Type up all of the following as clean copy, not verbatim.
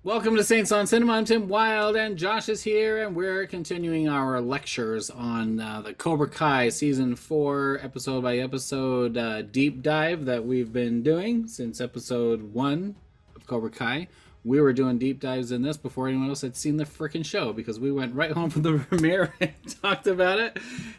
Welcome to Saints on Cinema. I'm Tim Wild, and Josh is here, and we're continuing our lectures on the Cobra Kai Season 4, episode by episode deep dive that we've been doing since episode 1 of Cobra Kai. We were doing deep dives in this before anyone else had seen the freaking show, because we went right home from the premiere and talked about it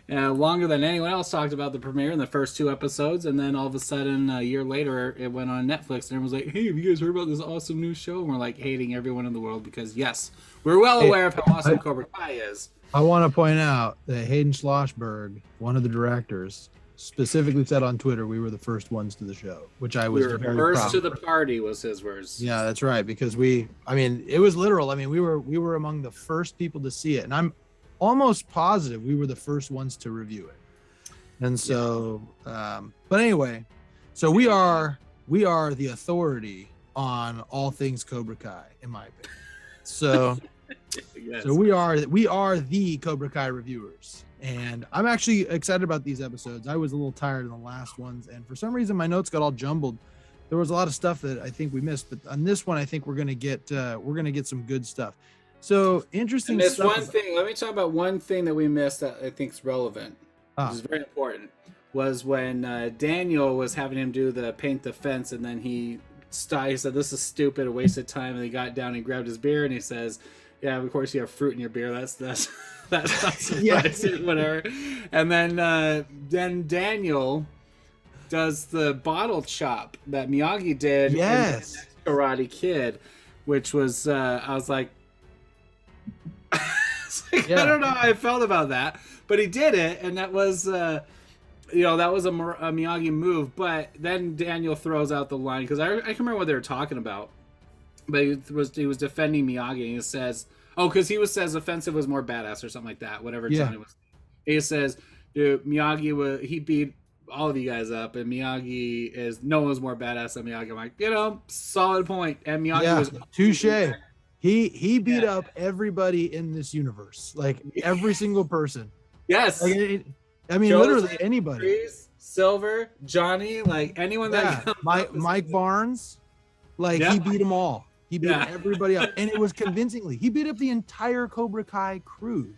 longer than anyone else talked about the premiere in the first 2 episodes. And then all of a sudden, a year later, it went on Netflix, and everyone was like, hey, have you guys heard about this awesome new show? And we're like hating everyone in the world because, yes, we're well aware of how awesome Cobra Kai is. I want to point out that Hayden Schlossberg, one of the directors, specifically said on Twitter we were the first ones to the show, which I was very first proud to the party was his words. Yeah, that's right, because it was literal. I mean, we were among the first people to see it, and I'm almost positive we were the first ones to review it. And so but anyway, so we are the authority on all things Cobra Kai, in my opinion. So yes. So we are the Cobra Kai reviewers. And I'm actually excited about these episodes. I was a little tired in the last ones, and for some reason my notes got all jumbled. There was a lot of stuff that I think we missed, but on this one I think we're gonna get some good stuff. So interesting stuff. One thing. Let me talk about one thing that we missed that I think is relevant, which is very important. Was when Daniel was having him do the paint the fence, and then he said, "This is stupid, a waste of time." And he got down and grabbed his beer, and he says, "Yeah, of course you have fruit in your beer. That's not surprising." Yeah. Whatever. And then Daniel does the bottle chop that Miyagi did. Yes. In Karate Kid, which was I was like, I don't know how I felt about that, but he did it, and that was that was a Miyagi move. But then Daniel throws out the line, because I can remember what they were talking about, but he was defending Miyagi, and he says, because he says offensive was more badass or something like that, whatever Johnny was. He says, dude, he beat all of you guys up, and Miyagi is no one's more badass than Miyagi. I'm like, solid point. And Miyagi was touche. He beat up everybody in this universe, like every single person. Yes. Like, literally anybody. Freeze, Silver, Johnny, like anyone that Mike Barnes, he beat them all. He beat everybody up, and it was convincingly. He beat up the entire Cobra Kai crew.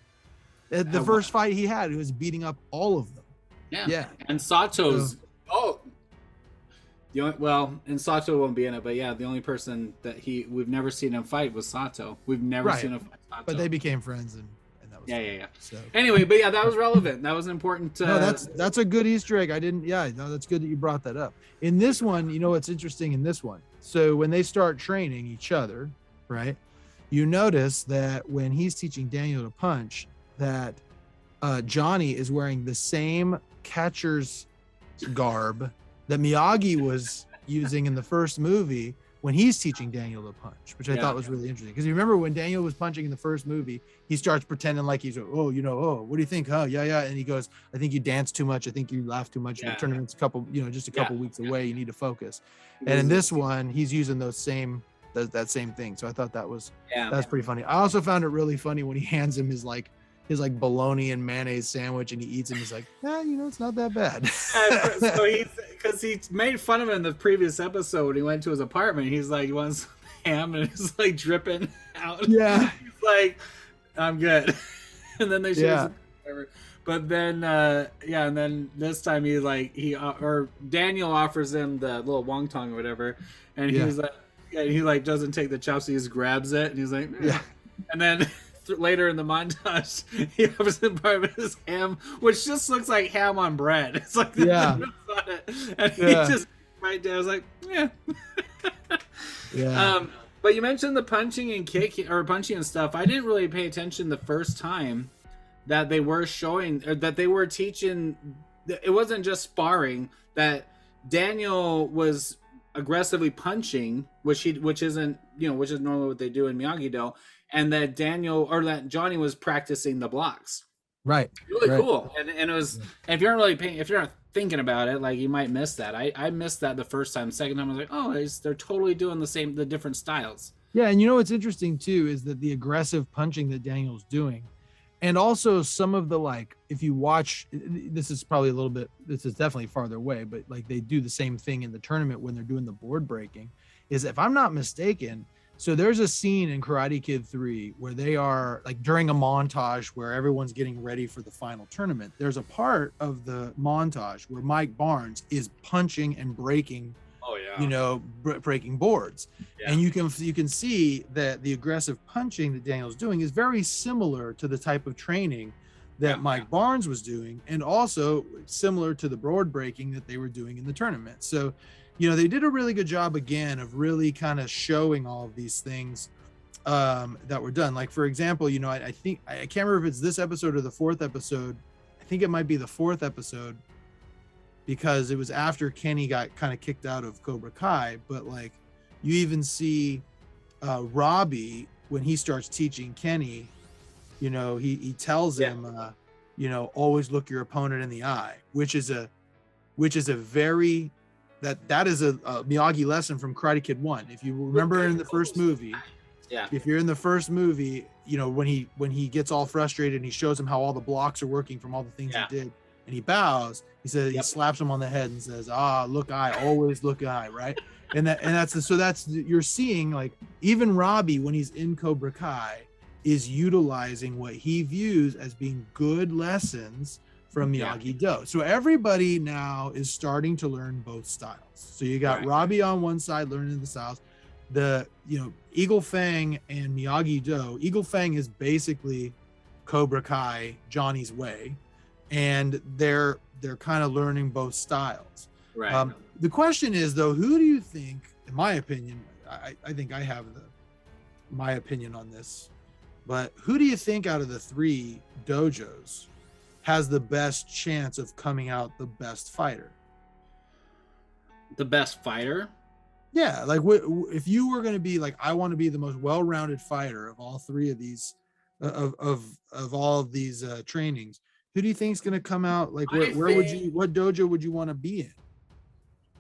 The first fight he had, he was beating up all of them. Yeah. And Sato's and Sato won't be in it, but the only person that we've never seen him fight was Sato. We've never seen him fight Sato. But they became friends, and that was fun. So anyway, but that was relevant. That was an important. No, that's a good Easter egg. That's good that you brought that up. In this one, what's interesting in this one. So when they start training each other, right? You notice that when he's teaching Daniel to punch, that Johnny is wearing the same catcher's garb that Miyagi was using in the first movie when he's teaching Daniel to punch, which I thought was really interesting. Because you remember when Daniel was punching in the first movie, he starts pretending like he's, what do you think? Huh? Yeah. And he goes, I think you dance too much. I think you laugh too much. The tournament's just a couple weeks away. You need to focus. And in this one, he's using that same thing. So I thought that's pretty funny. I also found it really funny when he hands him his bologna and mayonnaise sandwich, and he eats it. He's like, it's not that bad. So because he made fun of him in the previous episode when he went to his apartment. He's like, he wants some ham, and it's like dripping out. Yeah. He's like, I'm good. And then they share whatever. But then, and then this time or Daniel offers him the little wonton or whatever, and he's like, he doesn't take the chops, he just grabs it, and he's like, and then. Later in the montage, he offers him part of his ham, which just looks like ham on bread. It's like on it. And he just right there. I was like, but you mentioned the punching and kicking or punching and stuff. I didn't really pay attention the first time that they were showing or that they were teaching. It wasn't just sparring. That Daniel was aggressively punching, which isn't which is normally what they do in Miyagi-Do. And that Johnny was practicing the blocks. Right. Really cool. And it was, if you're not thinking about it, you might miss that. I missed that the first time. Second time I was like, they're totally doing the different styles. Yeah. And what's interesting too, is that the aggressive punching that Daniel's doing, and also some of the, if you watch, this is definitely farther away, but they do the same thing in the tournament when they're doing the board breaking, is if I'm not mistaken, So there's a scene in Karate Kid 3 where they are like during a montage where everyone's getting ready for the final tournament. There's a part of the montage where Mike Barnes is punching and breaking, Oh yeah. you know, breaking boards. Yeah. And you can see that the aggressive punching that Daniel's doing is very similar to the type of training that Mike Barnes was doing, and also similar to the board breaking that they were doing in the tournament. So, you know, they did a really good job again of really kind of showing all of these things that were done. Like, for example, you know, I think I can't remember if it's this episode or the fourth episode. I think it might be the fourth episode, because it was after Kenny got kind of kicked out of Cobra Kai. But like, you even see Robbie when he starts teaching Kenny, you know, he tells him, you know, always look your opponent in the eye, which is a very that is a Miyagi lesson from Karate Kid 1. If you remember in the first movie, if you're in the first movie, you know, when he gets all frustrated and he shows him how all the blocks are working from all the things he did, and he bows, he says, he slaps him on the head and says, look eye, always look eye, right? And that's you're seeing, like, even Robbie, when he's in Cobra Kai, is utilizing what he views as being good lessons from Miyagi-Do. So everybody now is starting to learn both styles. So you got Robbie on one side learning the styles, you know, Eagle Fang and Miyagi-Do. Eagle Fang is basically Cobra Kai, Johnny's way, and they're kind of learning both styles. Right. The question is, though, who do you think, in my opinion, I think I have my opinion on this, but who do you think out of the three dojos has the best chance of coming out the best fighter? The best fighter? Yeah, like if you were going to be like, I want to be the most well-rounded fighter of all three of these, of all of these trainings, who do you think is going to come out? Like, what dojo would you want to be in?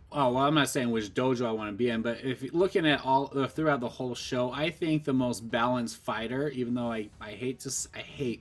Oh, well, I'm not saying which dojo I want to be in, but if you're looking at all throughout the whole show, I think the most balanced fighter, even though I hate to say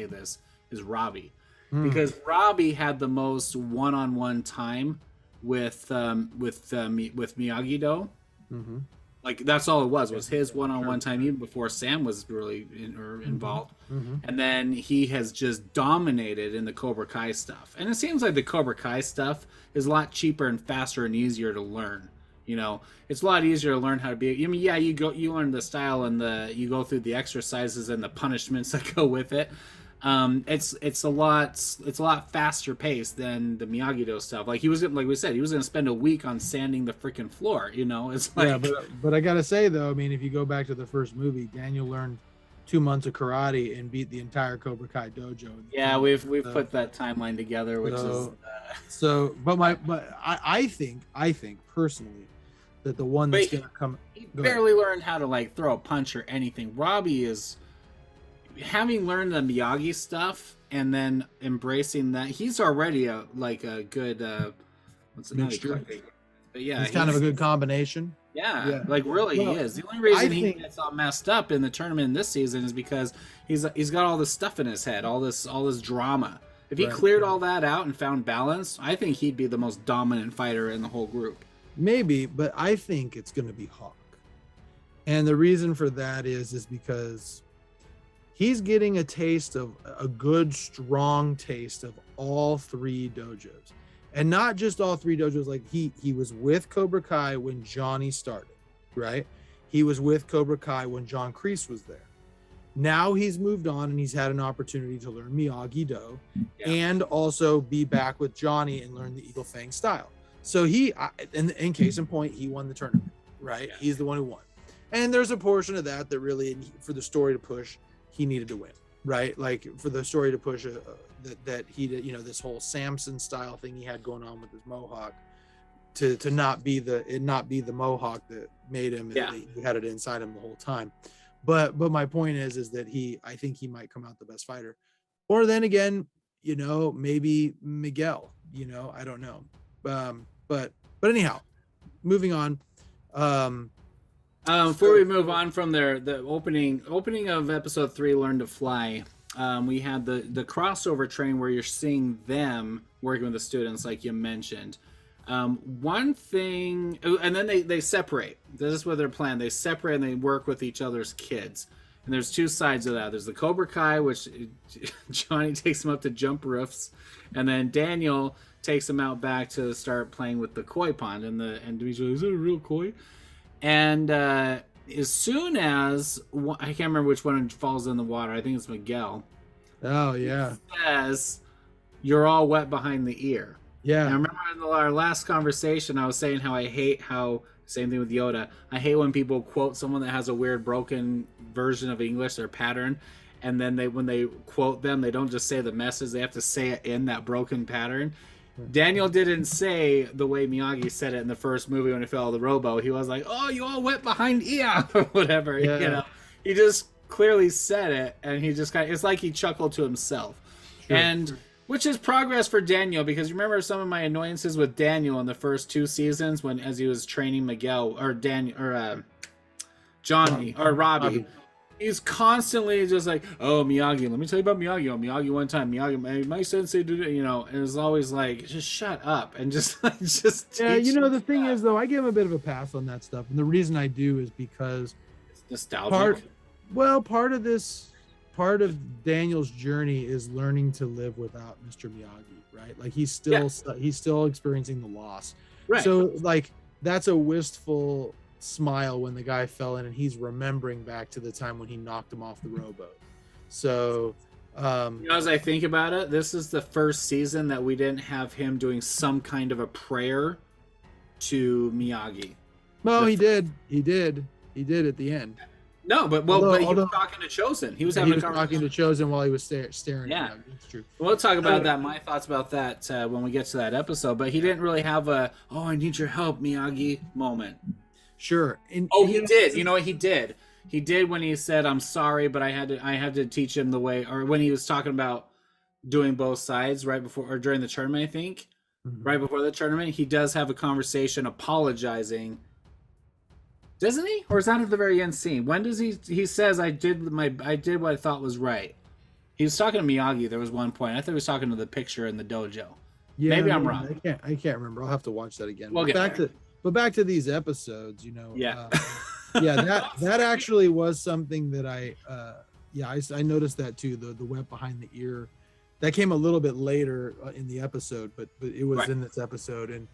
this, is Robbie, because Robbie had the most one-on-one time with Miyagi-Do. Mm-hmm. Like, that's all it was his one-on-one time, even before Sam was really involved. Mm-hmm. And then he has just dominated in the Cobra Kai stuff. And it seems like the Cobra Kai stuff is a lot cheaper and faster and easier to learn. You know, it's a lot easier to learn how to be. I mean, yeah, you learn the style and you go through the exercises and the punishments that go with it. It's a lot faster paced than the Miyagi-Do stuff. Like, like we said, he was gonna spend a week on sanding the freaking floor. You know, it's like, but I gotta say though, I mean, if you go back to the first movie, Daniel learned 2 months of karate and beat the entire Cobra Kai dojo. Yeah, we've put that timeline together, which I think personally that the one that's gonna come, he barely learned how to like throw a punch or anything. Robbie is, having learned the Miyagi stuff and then embracing that, he's already a good what's the mixture? But yeah, he's kind of a good combination. Yeah, like really, he is. The only reason he gets all messed up in the tournament this season is because he's got all this stuff in his head, all this drama. If he cleared all that out and found balance, I think he'd be the most dominant fighter in the whole group. Maybe, but I think it's going to be Hawk, and the reason for that is because he's getting a taste of a good, strong taste of all three dojos. And not just all three dojos. Like, he was with Cobra Kai when Johnny started, right? He was with Cobra Kai when John Kreese was there. Now he's moved on and he's had an opportunity to learn Miyagi-Do and also be back with Johnny and learn the Eagle Fang style. So in case in point, he won the tournament, right? Yeah. He's the one who won. And there's a portion of that really, for the story to push, he needed to win, right? Like, for the story to push that he did, you know, this whole Samson style thing he had going on with his mohawk, to not be the mohawk that made him. He had it inside him the whole time. But my point is that I think he might come out the best fighter. Or then again, you know, maybe Miguel, you know, I don't know. But anyhow, moving on. Before we move on from there, the opening of episode 3, Learn to Fly, we had the crossover training where you're seeing them working with the students, like you mentioned. One thing, oh, and then they separate. This is what their plan. They separate and they work with each other's kids. And there's two sides of that. There's the Cobra Kai, which Johnny takes him up to jump roofs, and then Daniel takes him out back to start playing with the koi pond. And he's like, is it a real koi? And as soon as I can't remember which one falls in the water, I think it's Miguel. Oh yeah. He says, "You're all wet behind the ear." Yeah. And I remember in our last conversation, I was saying how I hate how, same thing with Yoda, I hate when people quote someone that has a weird broken version of English or pattern, and then when they quote them, they don't just say the message, they have to say it in that broken pattern. Daniel didn't say the way Miyagi said it in the first movie when he fell the robo. He was like, "Oh, you all wet behind ear," or whatever. Yeah. You know, he just clearly said it, and he just it's like he chuckled to himself. Sure. And which is progress for Daniel, because remember some of my annoyances with Daniel in the first 2 seasons when as he was training Miguel or Daniel or Johnny or Robbie. He's constantly just like, "Oh, Miyagi, let me tell you about Miyagi. Oh, Miyagi one time, Miyagi, my sensei did it," you know, and it's always like, just shut up and just yeah, you know, the thing is though, I give him a bit of a pass on that stuff, and the reason I do is because it's nostalgic. Part of Daniel's journey is learning to live without Mr. Miyagi, right? Like he's still experiencing the loss. Right. So like that's a wistful smile when the guy fell in and he's remembering back to the time when he knocked him off the rowboat. So as I think about it, this is the first season that we didn't have him doing some kind of a prayer to Miyagi. No, he did at the end. No, but he was talking to Chosen. He was having a conversation. Talking to Chosen while he was staring. Yeah, at him. That's true. We'll talk about that. My thoughts about that when we get to that episode. But he didn't really have a I need your help, Miyagi moment. Sure. He did. You know what he did? He did when he said, "I'm sorry, but I had to teach him the way." Or when he was talking about doing both sides right before or during the tournament, I think, right before the tournament, he does have a conversation apologizing. Doesn't he? Or is that at the very end scene? When does he says, I did what I thought was right. He was talking to Miyagi. There was one point. I thought he was talking to the picture in the dojo. Yeah, maybe I'm wrong. I can't remember. I'll have to watch that again. We'll back to these episodes, you know. Yeah. That actually was something that I noticed that too. The wet behind the ear, that came a little bit later in the episode, but it was in this episode, and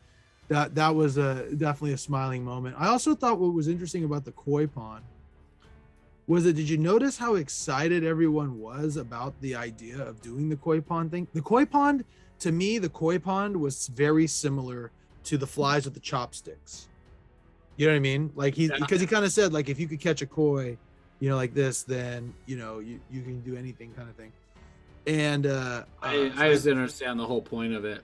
that was definitely a smiling moment. I also thought what was interesting about the koi pond was that, did you notice how excited everyone was about the idea of doing the koi pond thing? The koi pond, to me, was very similar to the flies with the chopsticks. You know what I mean? Like because he kind of said, like, if you could catch a koi, you know, like this, then you know you can do anything, kind of thing. And I just didn't understand the whole point of it.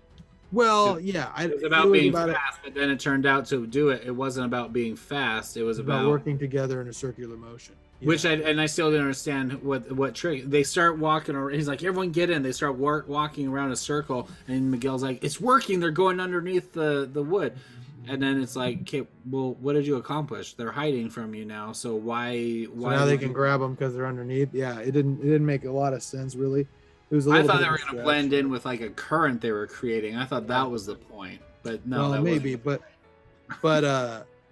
Well, yeah, it was about being fast, but then it turned out to do it. It wasn't about being fast. It was about working together in a circular motion. Yeah. Which I still didn't understand what trick. They start walking around. He's like, "Everyone get in." They start walking around a circle, and Miguel's like, "It's working. They're going underneath the wood." And then it's like, "Okay, well, what did you accomplish? They're hiding from you now. So why now they can grab them because they're underneath?" Yeah, it didn't make a lot of sense, really. It was I thought they were going to blend in with like a current they were creating. I thought that was the point, but no. Well, maybe, but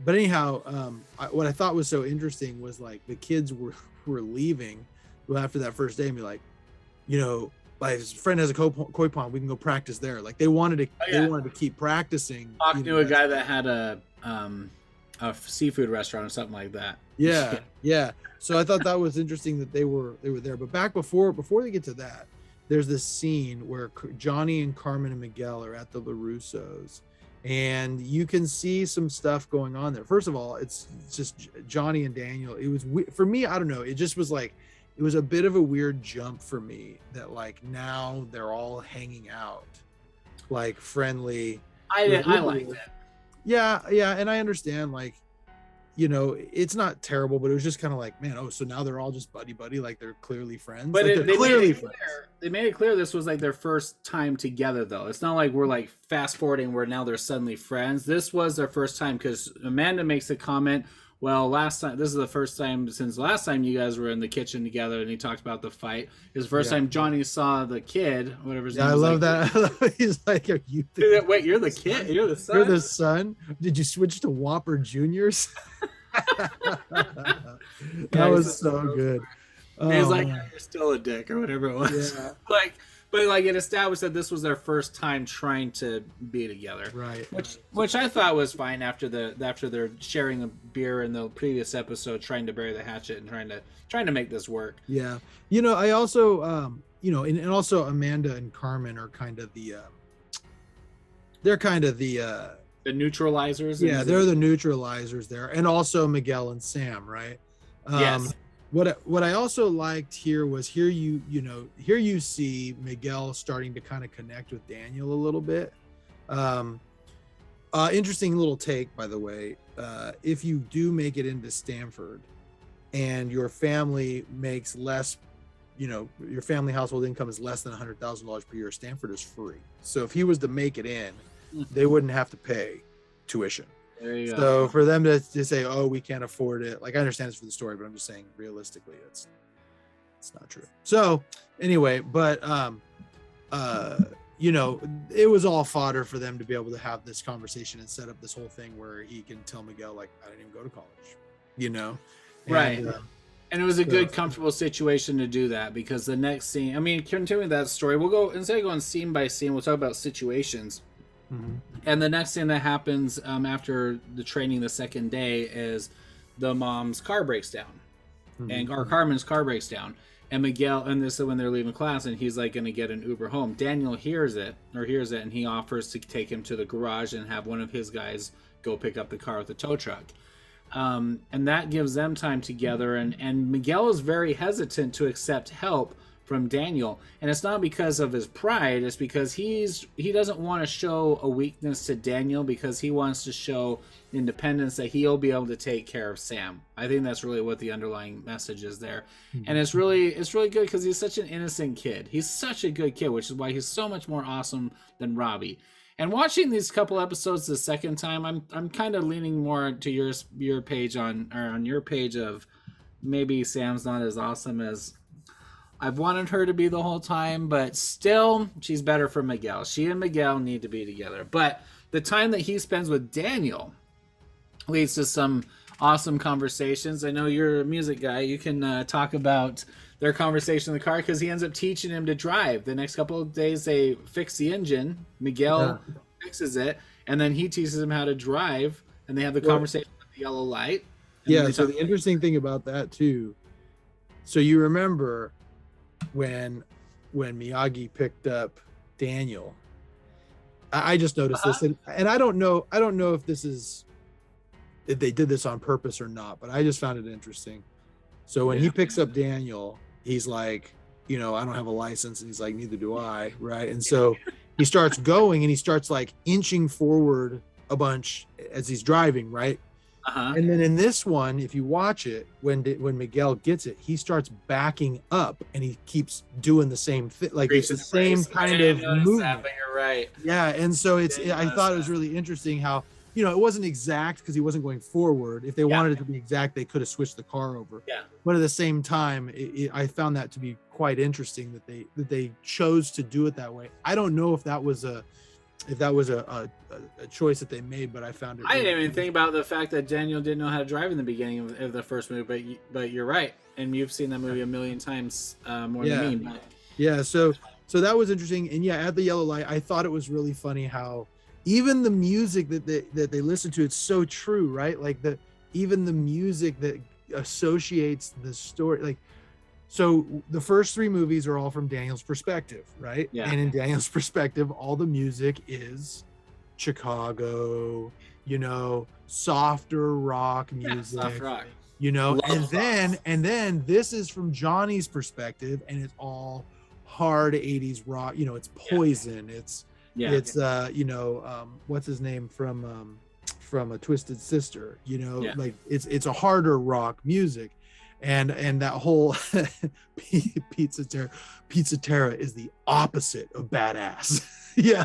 anyhow, what I thought was so interesting was like the kids were leaving after that first day and be like, you know, my friend has a koi pond, we can go practice there. Like they wanted to keep practicing. Talking to a guy that had a seafood restaurant or something like that. Yeah. So I thought that was interesting that they were there. But back before they get to that, there's this scene where Johnny and Carmen and Miguel are at the LaRusso's, and you can see some stuff going on there. First of all, it's just Johnny and Daniel. It was for me, I don't know. It just was like, it was a bit of a weird jump for me that like now they're all hanging out, like friendly. I liked it. Yeah, and I understand, like, you know, it's not terrible, but it was just kind of like, man, so now they're all just buddy, like they're clearly friends. But like, they made it clear this was like their first time together, though. It's not like we're like fast forwarding where now they're suddenly friends. This was their first time, because Amanda makes a comment Well, last time, this is the first time since last time you guys were in the kitchen together and he talked about the fight. It was the first Yeah. time Johnny saw the kid, whatever his Yeah, name I was. love that. He's like, "Are you the, Wait, you're the kid? You're the son? you're the son? Did you switch to Whopper Juniors?" That was so good. He's like, man. you're still a dick or whatever it was. Yeah. But like it established that this was their first time trying to be together, Right. which I thought was fine after they're sharing a beer in the previous episode, trying to bury the hatchet and trying to make this work. Yeah. I also, and also Amanda and Carmen are kind of they're kind of the neutralizers. Yeah, they're the neutralizers there, and also Miguel and Sam, right? Yes. What I also liked here was here you see Miguel starting to kind of connect with Daniel a little bit. Interesting little take, by the way. If you do make it into Stanford and your family makes less, your family household income is less than $100,000 per year, Stanford is free. So if he was to make it in, they wouldn't have to pay tuition. There you So go. for them to say, "Oh, we can't afford it," like I understand it's for the story, but I'm just saying realistically, it's not true. So anyway, but it was all fodder for them to be able to have this conversation and set up this whole thing where he can tell Miguel, like, "I didn't even go to college," Right. And, and it was a good, comfortable situation to do that, because the next scene, I mean, continuing that story, we'll go, instead of going scene by scene, we'll talk about situations. Mhm. And the next thing that happens after the training the second day is the mom's car breaks down, and or Carmen's car breaks down, and Miguel, and this is when they're leaving class, and he's like going to get an Uber home. Daniel hears it, and he offers to take him to the garage and have one of his guys go pick up the car with the tow truck. And that gives them time together, and Miguel is very hesitant to accept help from Daniel, and it's not because of his pride, it's because he doesn't want to show a weakness to Daniel, because he wants to show independence, that he'll be able to take care of Sam. I think that's really what the underlying message is there. And it's really good because he's such an innocent kid. He's such a good kid, which is why he's so much more awesome than Robbie. And watching these couple episodes the second time, I'm kind of leaning more to your page on your page of maybe Sam's not as awesome as I've wanted her to be the whole time, but still, she's better for Miguel. She and Miguel need to be together. But the time that he spends with Daniel leads to some awesome conversations. I know you're a music guy. You can talk about their conversation in the car, because he ends up teaching him to drive. The next couple of days, they fix the engine. Miguel fixes it, and then he teaches him how to drive, and they have the conversation with the yellow light. Yeah, so the interesting thing about that, too, so you remember when Miyagi picked up Daniel, I just noticed this, and I don't know if they did this on purpose or not, but I just found it interesting. So when he picks up Daniel, he's like, I don't have a license, and he's like, neither do I, right? And so he starts going, and he starts like inching forward a bunch as he's driving, right? And then in this one, if you watch it, when Miguel gets it, he starts backing up, and he keeps doing the same thing, like it's the same kind of movement. That, but you're right. Yeah, and so I thought it was really interesting how it wasn't exact because he wasn't going forward. If they wanted it to be exact, they could have switched the car over. Yeah. But at the same time, I found that to be quite interesting that they chose to do it that way. I don't know if that was a choice that they made, but I found it. I didn't even think about the fact that Daniel didn't know how to drive in the beginning of the first movie, but you're right, and you've seen that movie a million times more than me. But... Yeah, so that was interesting, and at the yellow light, I thought it was really funny how even the music that they listen to, it's so true, right? Like even the music that associates the story, like. So the first three movies are all from Daniel's perspective, right? Yeah. And in Daniel's perspective, all the music is Chicago, softer rock music, soft rock. and then this is from Johnny's perspective, and it's all hard 80s rock. It's Poison. It's what's his name from A Twisted Sister. Like it's a harder rock music. And that whole Pizza Terra is the opposite of badass.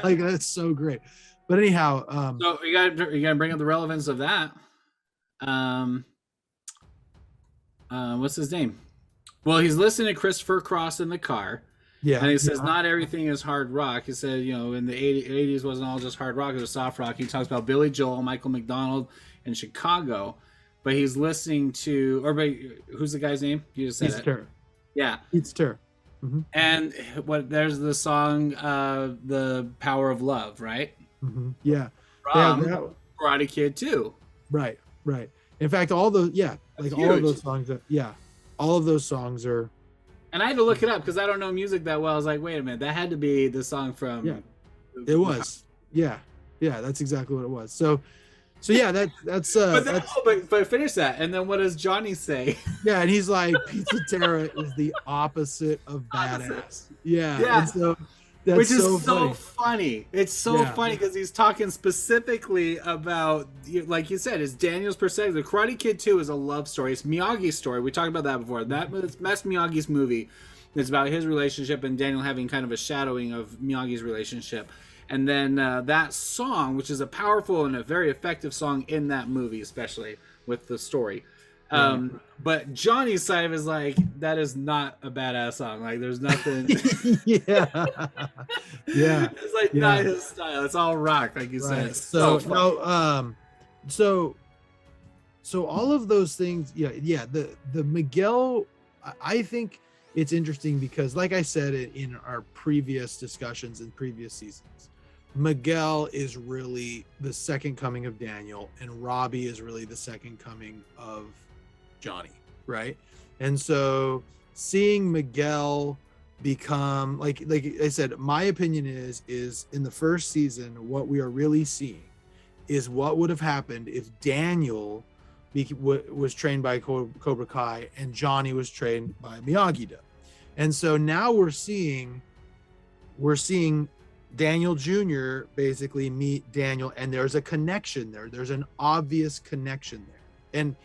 Like that's so great. But anyhow, so you gotta bring up the relevance of that. what's his name? Well, he's listening to Christopher Cross in the car. Yeah. And he says, yeah. not everything is hard rock. He said, in the 80s wasn't all just hard rock, it was soft rock. He talks about Billy Joel, Michael McDonald, and Chicago. But he's listening to, who's the guy's name? You just said it. Yeah. It's Turner. Mm-hmm. And there's the song, The Power of Love, right? Mm-hmm. Yeah. From Karate Kid 2. Right. In fact, all those, all of those songs, all of those songs are. And I had to look it up because I don't know music that well. I was like, wait a minute, that had to be the song from. Yeah, it was. Yeah, that's exactly what it was. So yeah, that's. But finish that, and then what does Johnny say? Yeah, and he's like, Pizza Terra is the opposite of badass. Yeah. And so which is so funny. It's so funny because he's talking specifically about, like you said, it's Daniel's perspective. The Karate Kid 2 is a love story. It's Miyagi's story. We talked about that before. That's Miyagi's movie. It's about his relationship and Daniel having kind of a shadowing of Miyagi's relationship. And then that song, which is a powerful and a very effective song in that movie, especially with the story. But Johnny's side of it is like, that is not a badass song. Like, there's nothing. yeah. It's like not his style. It's all rock, like you said. So all of those things. The Miguel. I think it's interesting because, like I said in our previous discussions in previous seasons, Miguel is really the second coming of Daniel, and Robbie is really the second coming of Johnny, right? And so seeing Miguel become like I said, my opinion is in the first season, what we are really seeing is what would have happened if Daniel was trained by Cobra Kai and Johnny was trained by Miyagi-Do. And so now we're seeing Daniel Jr. basically meet Daniel, and there's a connection there. There's an obvious connection there. And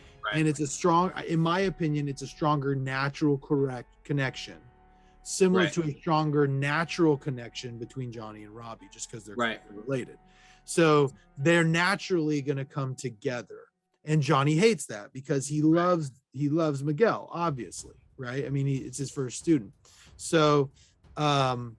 it's a strong, in my opinion, it's a stronger natural connection, similar to a stronger natural connection between Johnny and Robbie, just because they're related. So they're naturally going to come together. And Johnny hates that because he loves Miguel, obviously, right? I mean, it's his first student. So the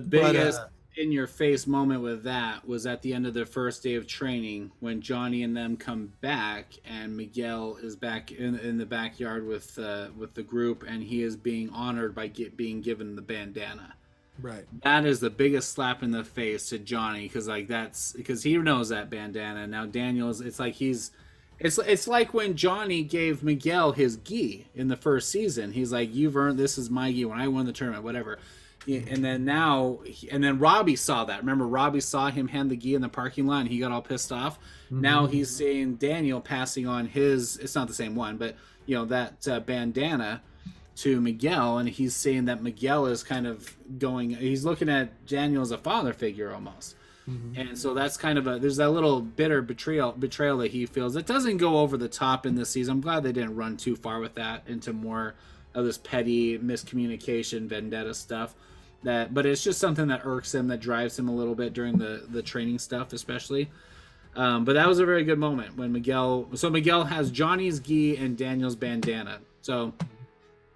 biggest in your face moment with that was at the end of their first day of training when Johnny and them come back and Miguel is back in the backyard with the group, and he is being honored by being given the bandana. Right. That is the biggest slap in the face to Johnny, because he knows that bandana. Now Daniel's, it's like when Johnny gave Miguel his gi in the first season. He's like, you've earned, this is my gi when I won the tournament, whatever. And then Robbie saw that. Remember, Robbie saw him hand the gi in the parking lot and he got all pissed off. Mm-hmm. Now he's seeing Daniel passing on it's not the same one, but that bandana to Miguel, and he's saying that Miguel is kind of he's looking at Daniel as a father figure almost. Mm-hmm. And so that's kind of there's that little bitter betrayal that he feels. It doesn't go over the top in this season. I'm glad they didn't run too far with that into more of this petty miscommunication, vendetta stuff. But it's just something that irks him, that drives him a little bit during the training stuff, especially. But that was a very good moment when Miguel has Johnny's gi and Daniel's bandana. So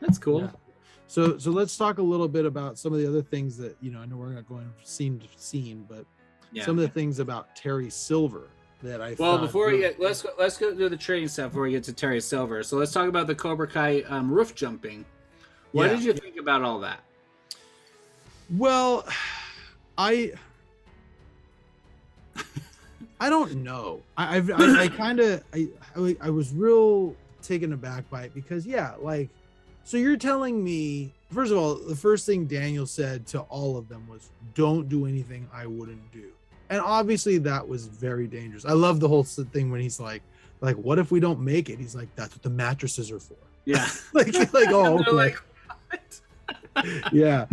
that's cool. Yeah. So let's talk a little bit about some of the other things that, I know we're not going scene to scene, but some of the things about Terry Silver that I Well, before we get, let's go do the training stuff before we get to Terry Silver. So let's talk about the Cobra Kai roof jumping. What did you think about all that? Well, I don't know. I was real taken aback by it because so you're telling me, first of all, the first thing Daniel said to all of them was, don't do anything I wouldn't do. And obviously that was very dangerous. I love the whole thing when he's like, what if we don't make it? He's like, that's what the mattresses are for. Yeah. Oh, okay. Like, what? Yeah.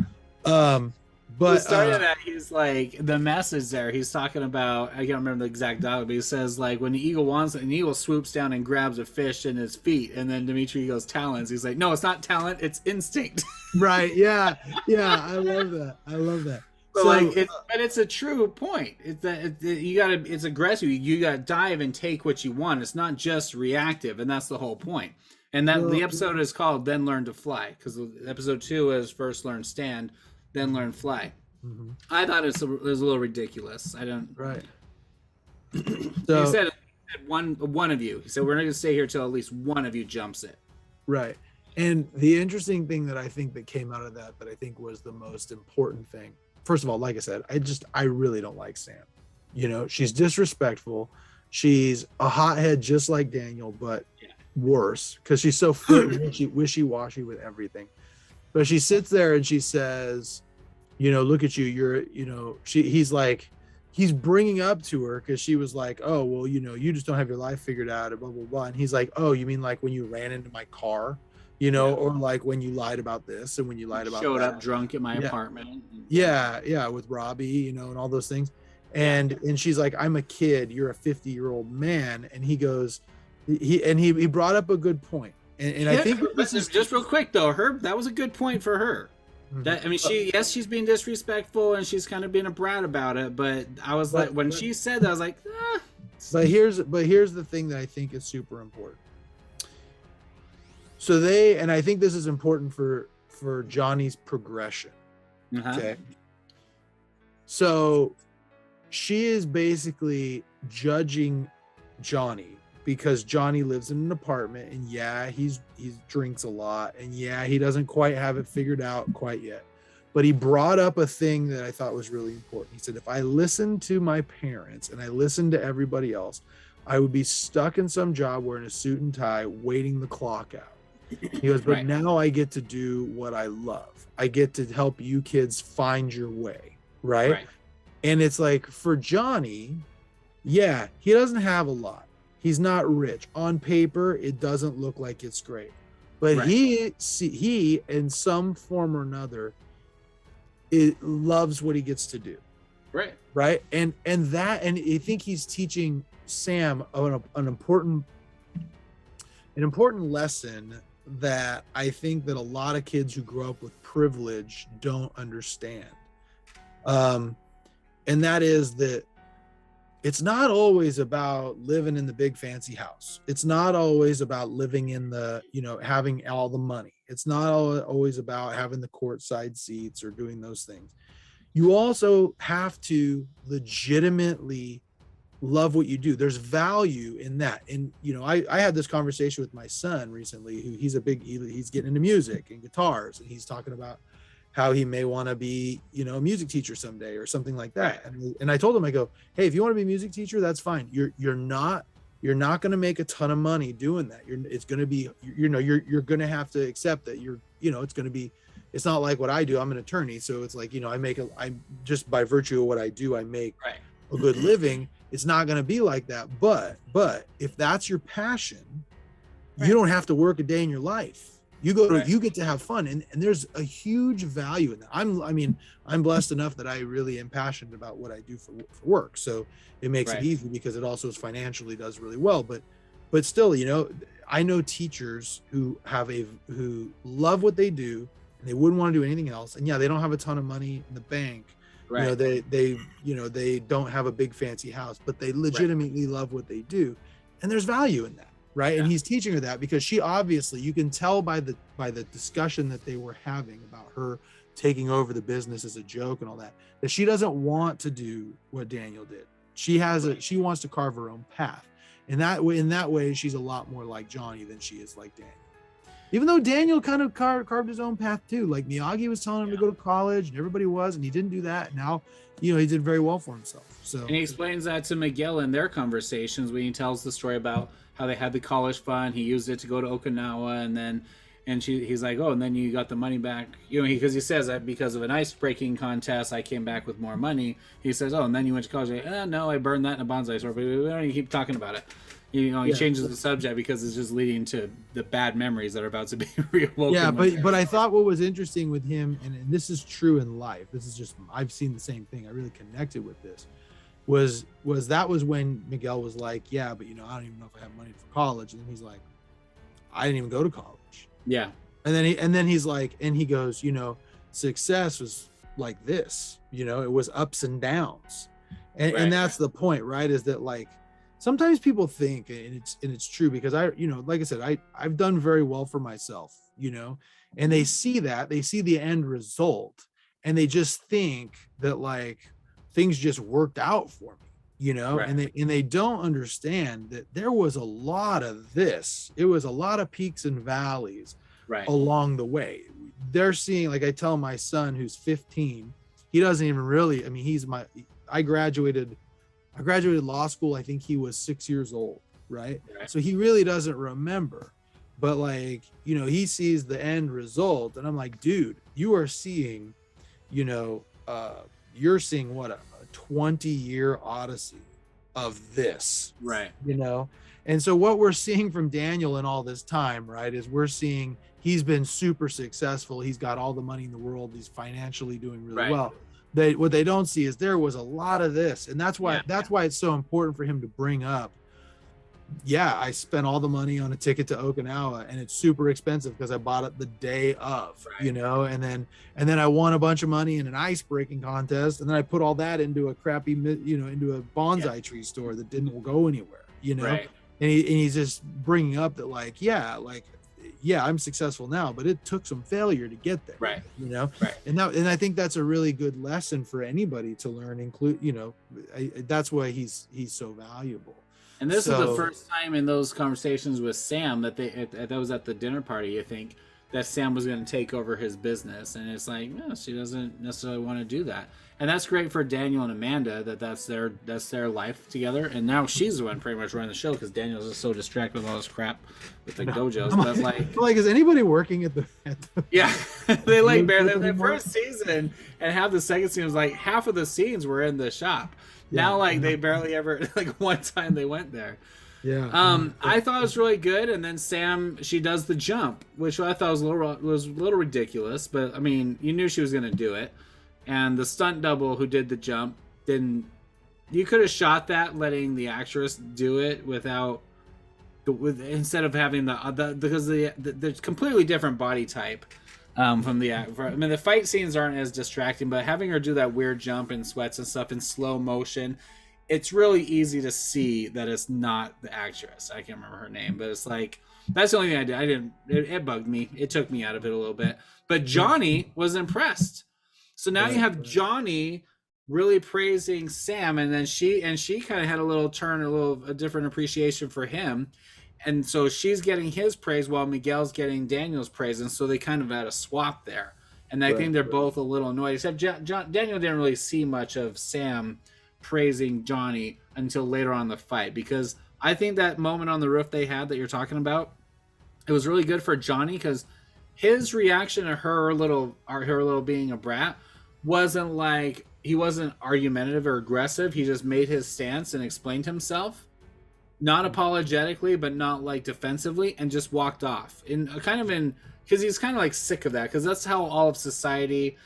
But starting that, he's like, the message there, he's talking about, I can't remember the exact dialogue, but he says, like, when the eagle wants it, an eagle swoops down and grabs a fish in his feet, and then Dimitri goes, talents. He's like, no, it's not talent, it's instinct. Right, yeah, I love that. But it's a true point. It's that it's aggressive. You gotta dive and take what you want. It's not just reactive, and that's the whole point. And that Well, the episode is called "Then Learn to Fly" because episode 2 is first learn stand, then learn fly. mhm, I thought it was a little ridiculous. I don't. right. He So said one of you. He said we're not going to stay here till at least one of you jumps it. right. And the interesting thing that I think that came out of that I think was the most important thing. First of all, like I said, I really don't like Sam. You know, she's disrespectful. She's a hothead just like Daniel, but worse because she's so wishy-washy with everything. But she sits there and she says, you know, look at you, you're, you know, he's bringing up to her because she was like, oh, well, you know, you just don't have your life figured out, and blah, blah, blah. And he's like, oh, you mean like when you ran into my car, you know, or like when you lied about this and when you lied about showed that. up drunk at my apartment. Yeah, with Robbie, you know, and all those things. And she's like, I'm a kid, you're a 50-year-old man. And he goes, he brought up a good point. And I think this is just real quick though, that was a good point for her. That, I mean, she's being disrespectful and she's kind of being a brat about it, but I was like, when she said that, I was like, ah. But here's the thing that I think is super important. So and I think this is important for Johnny's progression. Okay. So she is basically judging Johnny because Johnny lives in an apartment, and he drinks a lot, and he doesn't quite have it figured out quite yet. But he brought up a thing that I thought was really important. He said, if I listened to my parents and I listened to everybody else, I would be stuck in some job wearing a suit and tie, waiting the clock out. He goes, but now I get to do what I love. I get to help you kids find your way, right? And it's like, for Johnny, he doesn't have a lot. He's not rich. On paper, it doesn't look like it's great. But he, in some form or another, loves what he gets to do. Right. And I think he's teaching Sam an important lesson that I think that a lot of kids who grow up with privilege don't understand. And that is that it's not always about living in the big fancy house. It's not always about living in the, you know, having all the money. It's not always about having the courtside seats or doing those things. You also have to legitimately love what you do. There's value in that. And, you know, I had this conversation with my son recently, who he's getting into music and guitars, and he's talking about how he may want to be, you know, a music teacher someday or something like that. And I told him, I go, hey, if you want to be a music teacher, that's fine. You're not going to make a ton of money doing that. It's going to be, you know, you're going to have to accept that it's not like what I do. I'm an attorney. So it's like, you know, I'm just by virtue of what I do, I make a good living. It's not going to be like that. But if that's your passion, you don't have to work a day in your life. You get to have fun. And there's a huge value in that. I'm blessed enough that I really am passionate about what I do for work. So it makes it easy because it also financially does really well. But still, you know, I know teachers who love what they do and they wouldn't want to do anything else. And they don't have a ton of money in the bank. You know, they don't have a big fancy house, but they legitimately love what they do. And there's value in that. Right. And he's teaching her that because she obviously, you can tell by the discussion that they were having about her taking over the business as a joke and all that she doesn't want to do what Daniel did. She she wants to carve her own path. And in that way, she's a lot more like Johnny than she is like Daniel. Even though Daniel kind of carved his own path too. Like Miyagi was telling him to go to college and everybody was, and he didn't do that. Now, you know, he did very well for himself. So, and he explains that to Miguel in their conversations when he tells the story about how they had the college fund. He used it to go to Okinawa, and he's like, oh, and then you got the money back, you know, because he says that because of an ice breaking contest, I came back with more money. He says, oh, and then you went to college. Like, no, I burned that in a bonsai store, but we don't even keep talking about it. You know, he changes the subject because it's just leading to the bad memories that are about to be reawoken. Yeah, but I thought what was interesting with him, and this is true in life. This is just, I've seen the same thing. I really connected with this. Was when Miguel was like, yeah, but you know, I don't even know if I have money for college. And then he's like, I didn't even go to college. Yeah. And then he's like, and he goes, you know, success was like this, you know, it was ups and downs. And that's the point, right? Is that like sometimes people think, and it's true, because I, like I said, I've done very well for myself, and they see the end result, and they just think that like things just worked out for me, Right. and they don't understand that there was a lot of this. It was a lot of peaks and valleys Right. along the way. They're seeing, like I tell my son who's 15, he doesn't even really, I mean, I graduated law school, I think he was 6 years old, right? So he really doesn't remember, but like, he sees the end result, and I'm like, dude, you are seeing, you're seeing what, a 20-year odyssey of this, Right. And so what we're seeing from Daniel in all this time, right, is we're seeing he's been super successful. He's got all the money in the world. He's financially doing really well. What they don't see is there was a lot of this, and that's why it's so important for him to bring up, I spent all the money on a ticket to Okinawa, and it's super expensive because I bought it the day of, and then I won a bunch of money in an ice breaking contest, and then I put all that into a crappy, into a bonsai tree store that didn't go anywhere, and he's just bringing up that I'm successful now, but it took some failure to get there, and I think that's a really good lesson for anybody to learn, that's why he's so valuable. And this is the first time in those conversations with Sam that that was at the dinner party, I think, that Sam was going to take over his business. And it's like, no, she doesn't necessarily want to do that. And that's great for Daniel and Amanda, that's their life together. And now she's the one pretty much running the show because Daniel's just so distracted with all this crap with the dojos. But like, is anybody working at the yeah, they like barely the first season, and half the second season was like half of the scenes were in the shop. Now, like, they barely ever, like, one time they went there. I thought it was really good. And then Sam, she does the jump, which I thought was a little ridiculous. But, I mean, you knew she was going to do it. And the stunt double who did the jump didn't... You could have shot that, letting the actress do it instead of having because the completely different body type. From the fight scenes aren't as distracting, but having her do that weird jump in sweats and stuff in slow motion, it's really easy to see that it's not the actress. I can't remember her name, but it's like, that's the only thing I did. It bugged me. It took me out of it a little bit. But Johnny was impressed. So now you have Johnny really praising Sam, and then she kind of had a different appreciation for him. And so she's getting his praise while Miguel's getting Daniel's praise. And so they kind of had a swap there. And I think they're both a little annoyed, except Daniel didn't really see much of Sam praising Johnny until later on in the fight. Because I think that moment on the roof they had that you're talking about, it was really good for Johnny because his reaction to her little being a brat wasn't like, he wasn't argumentative or aggressive. He just made his stance and explained himself. Not apologetically, but not like defensively, and just walked off. Because he's kind of like sick of that, because that's how all of society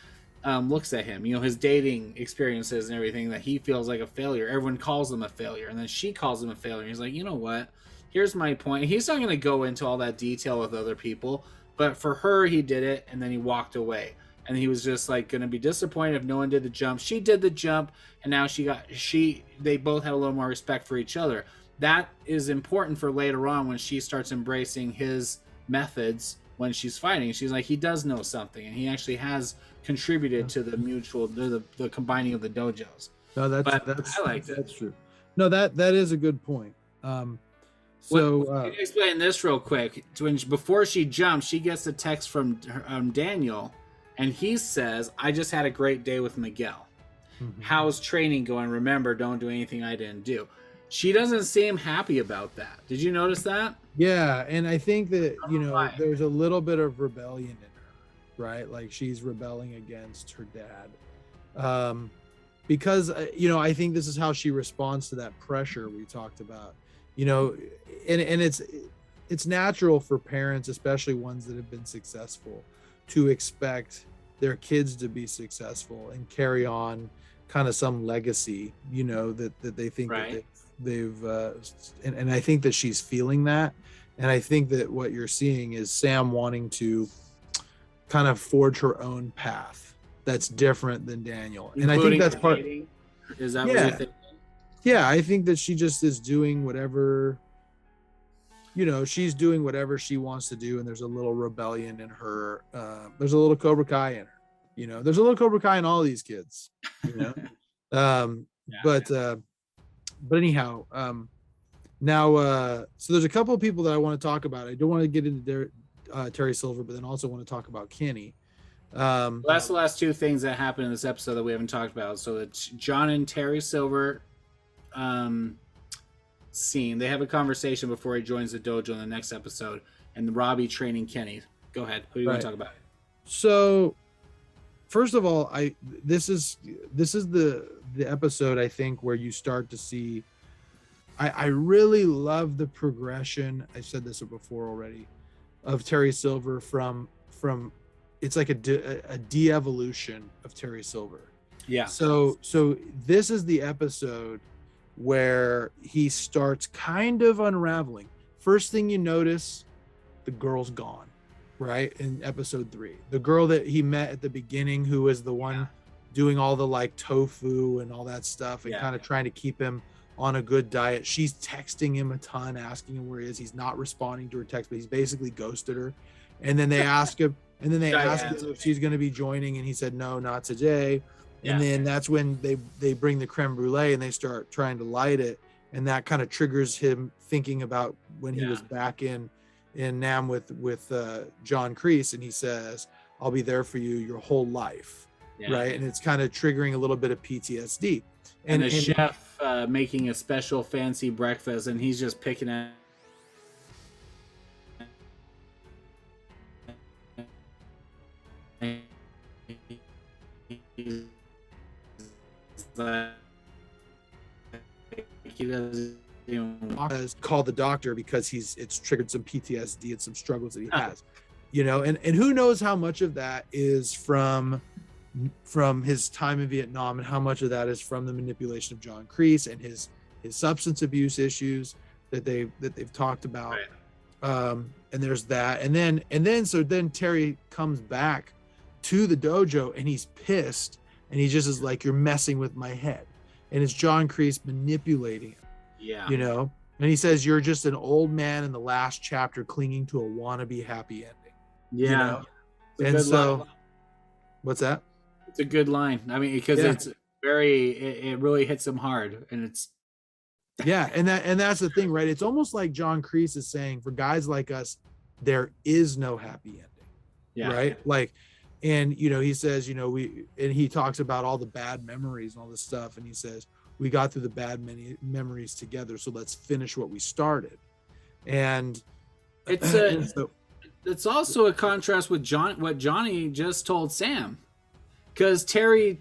looks at him. His dating experiences and everything, that he feels like a failure. Everyone calls him a failure, and then she calls him a failure. He's like, you know what? Here's my point. He's not going to go into all that detail with other people, but for her, he did it, and then he walked away. And he was just like going to be disappointed if no one did the jump. She did the jump, and now they both had a little more respect for each other. That is important for later on when she starts embracing his methods when she's fighting. She's like, he does know something, and he actually has contributed to the the combining of the dojos. No, I liked it. That's true. No, that is a good point. Can you explain this real quick? Before she jumps, she gets a text from Daniel, and he says, "I just had a great day with Miguel. Mm-hmm. How's training going? Remember, don't do anything I didn't do." She doesn't seem happy about that. Did you notice that? Yeah, and I think that, there's a little bit of rebellion in her, right? Like she's rebelling against her dad. Because, I think this is how she responds to that pressure we talked about, and it's natural for parents, especially ones that have been successful, to expect their kids to be successful and carry on kind of some legacy, that they think that they've and I think that she's feeling that, and I think that what you're seeing is Sam wanting to kind of forge her own path that's different than Daniel, and I think that's part. Is that what you're thinking? Yeah, I think that she just is doing whatever, she's doing whatever she wants to do, and there's a little rebellion in her. There's a little Cobra Kai in her. There's a little Cobra Kai in all these kids. Um, Yeah. but anyhow, now, so there's a couple of people that I want to talk about. I don't want to get into Terry Silver, but then also want to talk about Kenny. Well, that's the last two things that happened in this episode that we haven't talked about. So it's John and Terry Silver scene. They have a conversation before he joins the dojo in the next episode, and Robbie training Kenny. Go ahead. Who do you want to talk about? So, first of all, this is the episode, I think, where you start to see. I really love the progression. I said this before already, of Terry Silver from it's like a de-evolution of Terry Silver. Yeah. So this is the episode where he starts kind of unraveling. First thing you notice, the girl's gone, right? In episode 3, the girl that he met at the beginning, who was the one doing all the like tofu and all that stuff, and kind of trying to keep him on a good diet. She's texting him a ton, asking him where he is. He's not responding to her text, but he's basically ghosted her. And then they ask him, if she's going to be joining, and he said no, not today. And then that's when they bring the creme brulee and they start trying to light it, and that kind of triggers him thinking about when he was back in Nam with John Kreese, and he says, "I'll be there for you your whole life," right? And it's kind of triggering a little bit of PTSD. And the chef making a special fancy breakfast, and he's just picking at. He doesn't call the doctor because it's triggered some PTSD and some struggles that he has, and who knows how much of that is from his time in Vietnam, and how much of that is from the manipulation of John Kreese and his substance abuse issues that they've talked about. Right. And there's that, and then Terry comes back to the dojo, and he's pissed, and he just is like, "You're messing with my head," and it's John Kreese manipulating him. And he says, "You're just an old man in the last chapter clinging to a wannabe happy ending." And so line. What's that? It's a good line. I mean, because it's it really hits him hard, and it's and that's the thing, right? It's almost like John Kreese is saying, for guys like us, there is no happy ending, right? Like, and he says, he talks about all the bad memories and all this stuff, and he says, we got through the bad memories together, so let's finish what we started. And it's also a contrast with what Johnny just told Sam, because Terry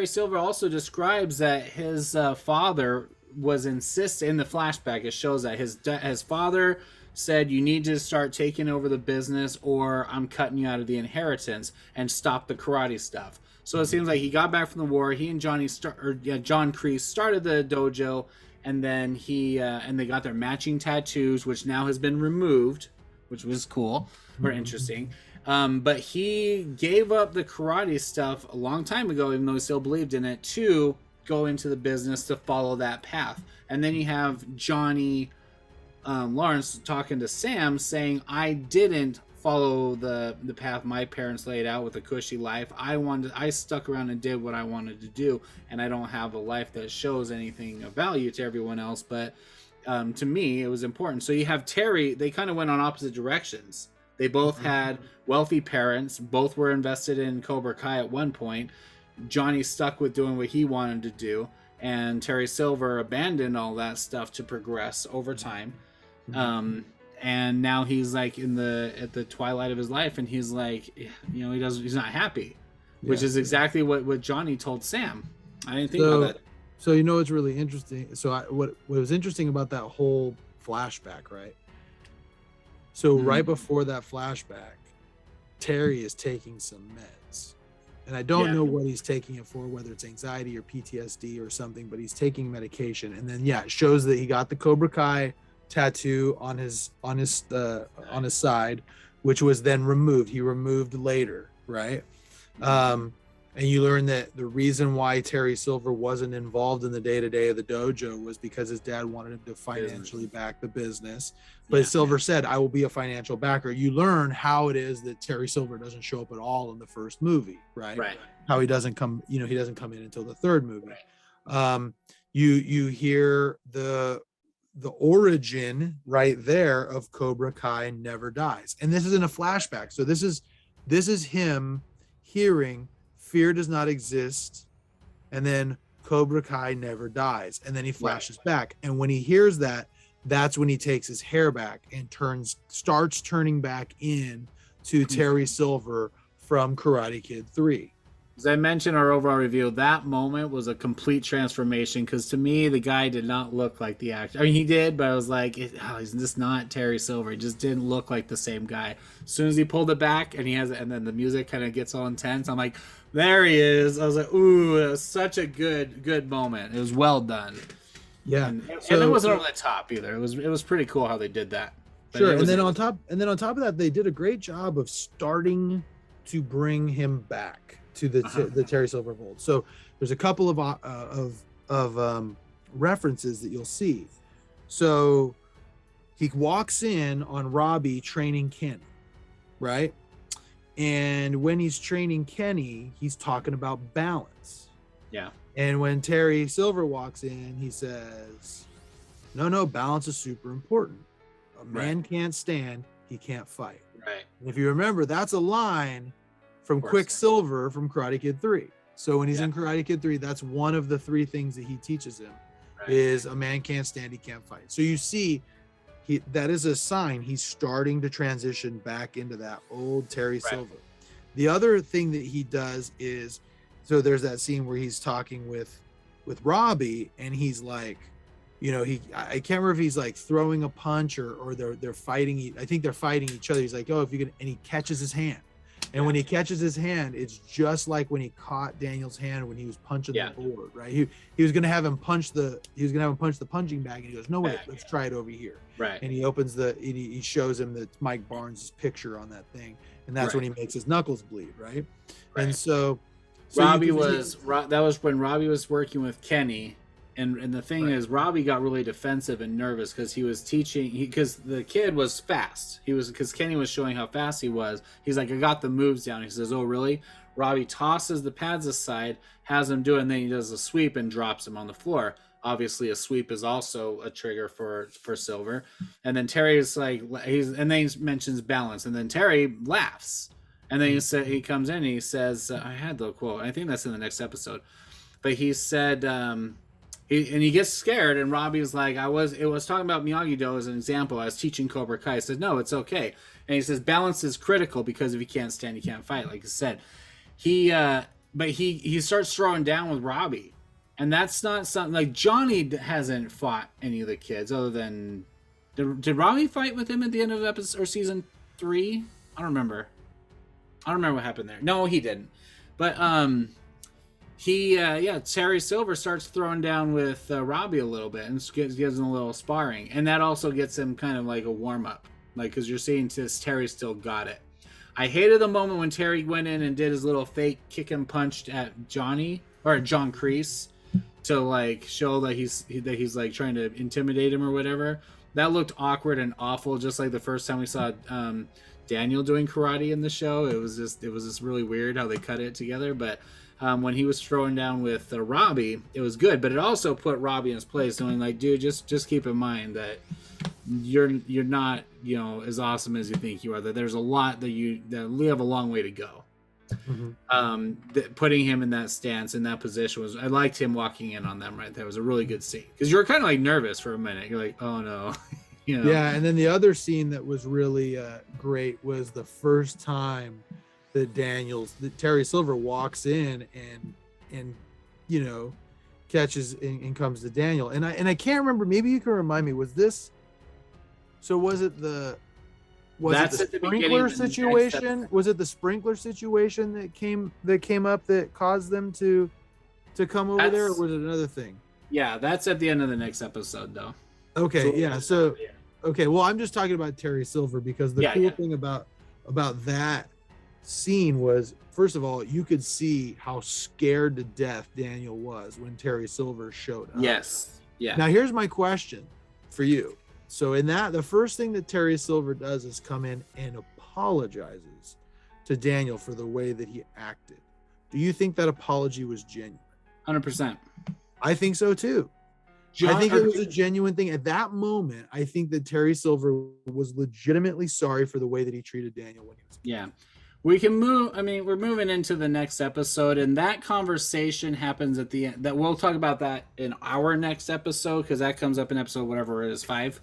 Silver also describes that his father was in the flashback. It shows that his father said, "You need to start taking over the business, or I'm cutting you out of the inheritance, and stop the karate stuff." So it seems like he got back from the war. He and John Kreese started the dojo, and then they got their matching tattoos, which now has been removed, which was cool or interesting. But he gave up the karate stuff a long time ago, even though he still believed in it, to go into the business to follow that path. And then you have Johnny Lawrence talking to Sam, saying, "I didn't follow the path my parents laid out with a cushy life. I stuck around and did what I wanted to do, and I don't have a life that shows anything of value to everyone else, but to me it was important." So you have Terry, they kind of went on opposite directions. They both had wealthy parents, both were invested in Cobra Kai at one point. Johnny stuck with doing what he wanted to do, and Terry Silver abandoned all that stuff to progress over time. And now he's like at the twilight of his life, and he's like, he's not happy, which is exactly what Johnny told Sam. I didn't think about that. So it's really interesting. So what was interesting about that whole flashback, right? So right before that flashback, Terry is taking some meds, and I don't know what he's taking it for, whether it's anxiety or PTSD or something, but he's taking medication. And then it shows that he got the Cobra Kai tattoo on his side, which was then removed. He removed later, right? And you learn that the reason why Terry Silver wasn't involved in the day-to-day of the dojo was because his dad wanted him to financially back the business. But Silver said, I will be a financial backer. You learn how it is that Terry Silver doesn't show up at all in the first movie, right? How he doesn't come, he doesn't come in until the third movie. You hear the origin right there of Cobra Kai never dies. And this is in a flashback. So this is him hearing fear does not exist, and then Cobra Kai never dies, and then he flashes back, and when he hears that, that's when he takes his hair back and starts turning back in to Terry Silver from Karate Kid 3. As I mentioned in our overall review, that moment was a complete transformation, because to me, the guy did not look like the actor. I mean, he did, but I was like, he's just not Terry Silver. He just didn't look like the same guy. As soon as he pulled it back, and then the music kind of gets all intense, I'm like, there he is. I was like, ooh, that was such a good moment. It was well done. Yeah, and it wasn't over the top either. It was pretty cool how they did that. But sure, and then on top of that, they did a great job of starting to bring him back to the Terry Silver fold. So there's a couple of references that you'll see. So he walks in on Robbie training Kenny, right? And when he's training Kenny, he's talking about balance. Yeah. And when Terry Silver walks in, he says, no, balance is super important. A man can't stand, he can't fight. Right. And if you remember, that's a line from Quicksilver from Karate Kid 3. So when he's in Karate Kid 3, that's one of the 3 things that he teaches him is a man can't stand, he can't fight. So you see, that is a sign he's starting to transition back into that old Terry Silver. The other thing that he does is, so there's that scene where he's talking with Robbie, and he's like, I can't remember if he's like throwing a punch or they're fighting. I think they're fighting each other. He's like, oh, if you can, and he catches his hand. And when he catches his hand, it's just like when he caught Daniel's hand when he was punching the board, right? He was gonna have him punch the punching bag, and he goes, no, wait, let's try it over here. Right. And he opens he shows him that Mike Barnes' picture on that thing, and that's when he makes his knuckles bleed, right? And so Robbie that was when Robbie was working with Kenny. And the thing is, Robbie got really defensive and nervous because he was teaching. Because the kid was fast. Because Kenny was showing how fast he was. He's like, I got the moves down. He says, oh, really? Robbie tosses the pads aside, has him do it, and then he does a sweep and drops him on the floor. Obviously, a sweep is also a trigger for Silver. And then Terry's like, and then he mentions balance, and then Terry laughs. And then he comes in and he says, I had the quote. I think that's in the next episode. But he said, he gets scared, and Robbie's like, it was talking about Miyagi-Do as an example. I was teaching Cobra Kai. I said, no, it's okay. And he says, balance is critical because if you can't stand, you can't fight, like I said. But he starts throwing down with Robbie. And that's not something, like, Johnny hasn't fought any of the kids other than, did Robbie fight with him at the end of episode or season 3? I don't remember what happened there. No, he didn't. But, Terry Silver starts throwing down with Robbie a little bit and gives him a little sparring. And that also gets him kind of like a warm-up. Like, because you're seeing Terry still got it. I hated the moment when Terry went in and did his little fake kick and punch at John Kreese to, like, show that he's like trying to intimidate him or whatever. That looked awkward and awful, just like the first time we saw Daniel doing karate in the show. It was just really weird how they cut it together. But when he was throwing down with Robbie, it was good, but it also put Robbie in his place, knowing like, dude, just keep in mind that you're not, as awesome as you think you are. That there's a lot that we have a long way to go. Mm-hmm. Putting him in that stance, in that position I liked him walking in on them right there. It was a really good scene because you were kind of like nervous for a minute. You're like, oh no. Yeah, and then the other scene that was really great was the first time that Terry Silver walks in and catches and comes to Daniel, and I can't remember, maybe you can remind me, was it the sprinkler situation? Was it the sprinkler situation that came up that caused them to come over there, or was it another thing? Yeah, that's at the end of the next episode though. Okay, okay, well, I'm just talking about Terry Silver because the cool thing about that scene was, first of all, you could see how scared to death Daniel was when Terry Silver showed up. Yes. Yeah. Now here's my question for you. So in that, the first thing that Terry Silver does is come in and apologizes to Daniel for the way that he acted. Do you think that apology was genuine? 100%. I think so too. I think it was a genuine thing. At that moment, I think that Terry Silver was legitimately sorry for the way that he treated Daniel when he was a kid. Yeah. We can move. I mean, we're moving into the next episode, and that conversation happens at the end. That we'll talk about that in our next episode, because that comes up in episode whatever it is, 5.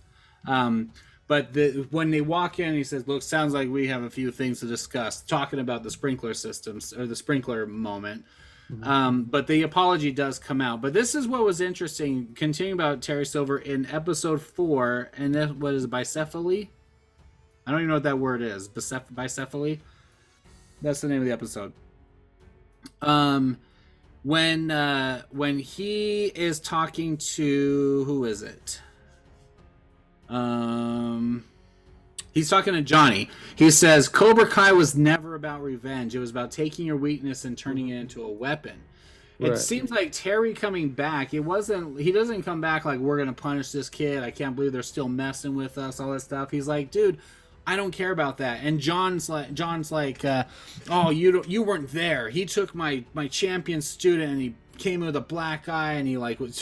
But when they walk in, he says, "Look, sounds like we have a few things to discuss." Talking about the sprinkler systems or the sprinkler moment. But the apology does come out. But this is what was interesting. Continuing about Terry Silver in episode 4, and that what is bicephaly? I don't even know what that word is. Bicephaly. That's the name of the episode. When he is talking to, who is it? He's talking to Johnny. He says, Cobra Kai was never about revenge. It was about taking your weakness and turning it into a weapon. It seems like Terry coming back, he doesn't come back like, we're going to punish this kid. I can't believe they're still messing with us, all that stuff. He's like, dude, I don't care about that. And John's like, oh, you weren't there. He took my champion student and he came in with a black eye and he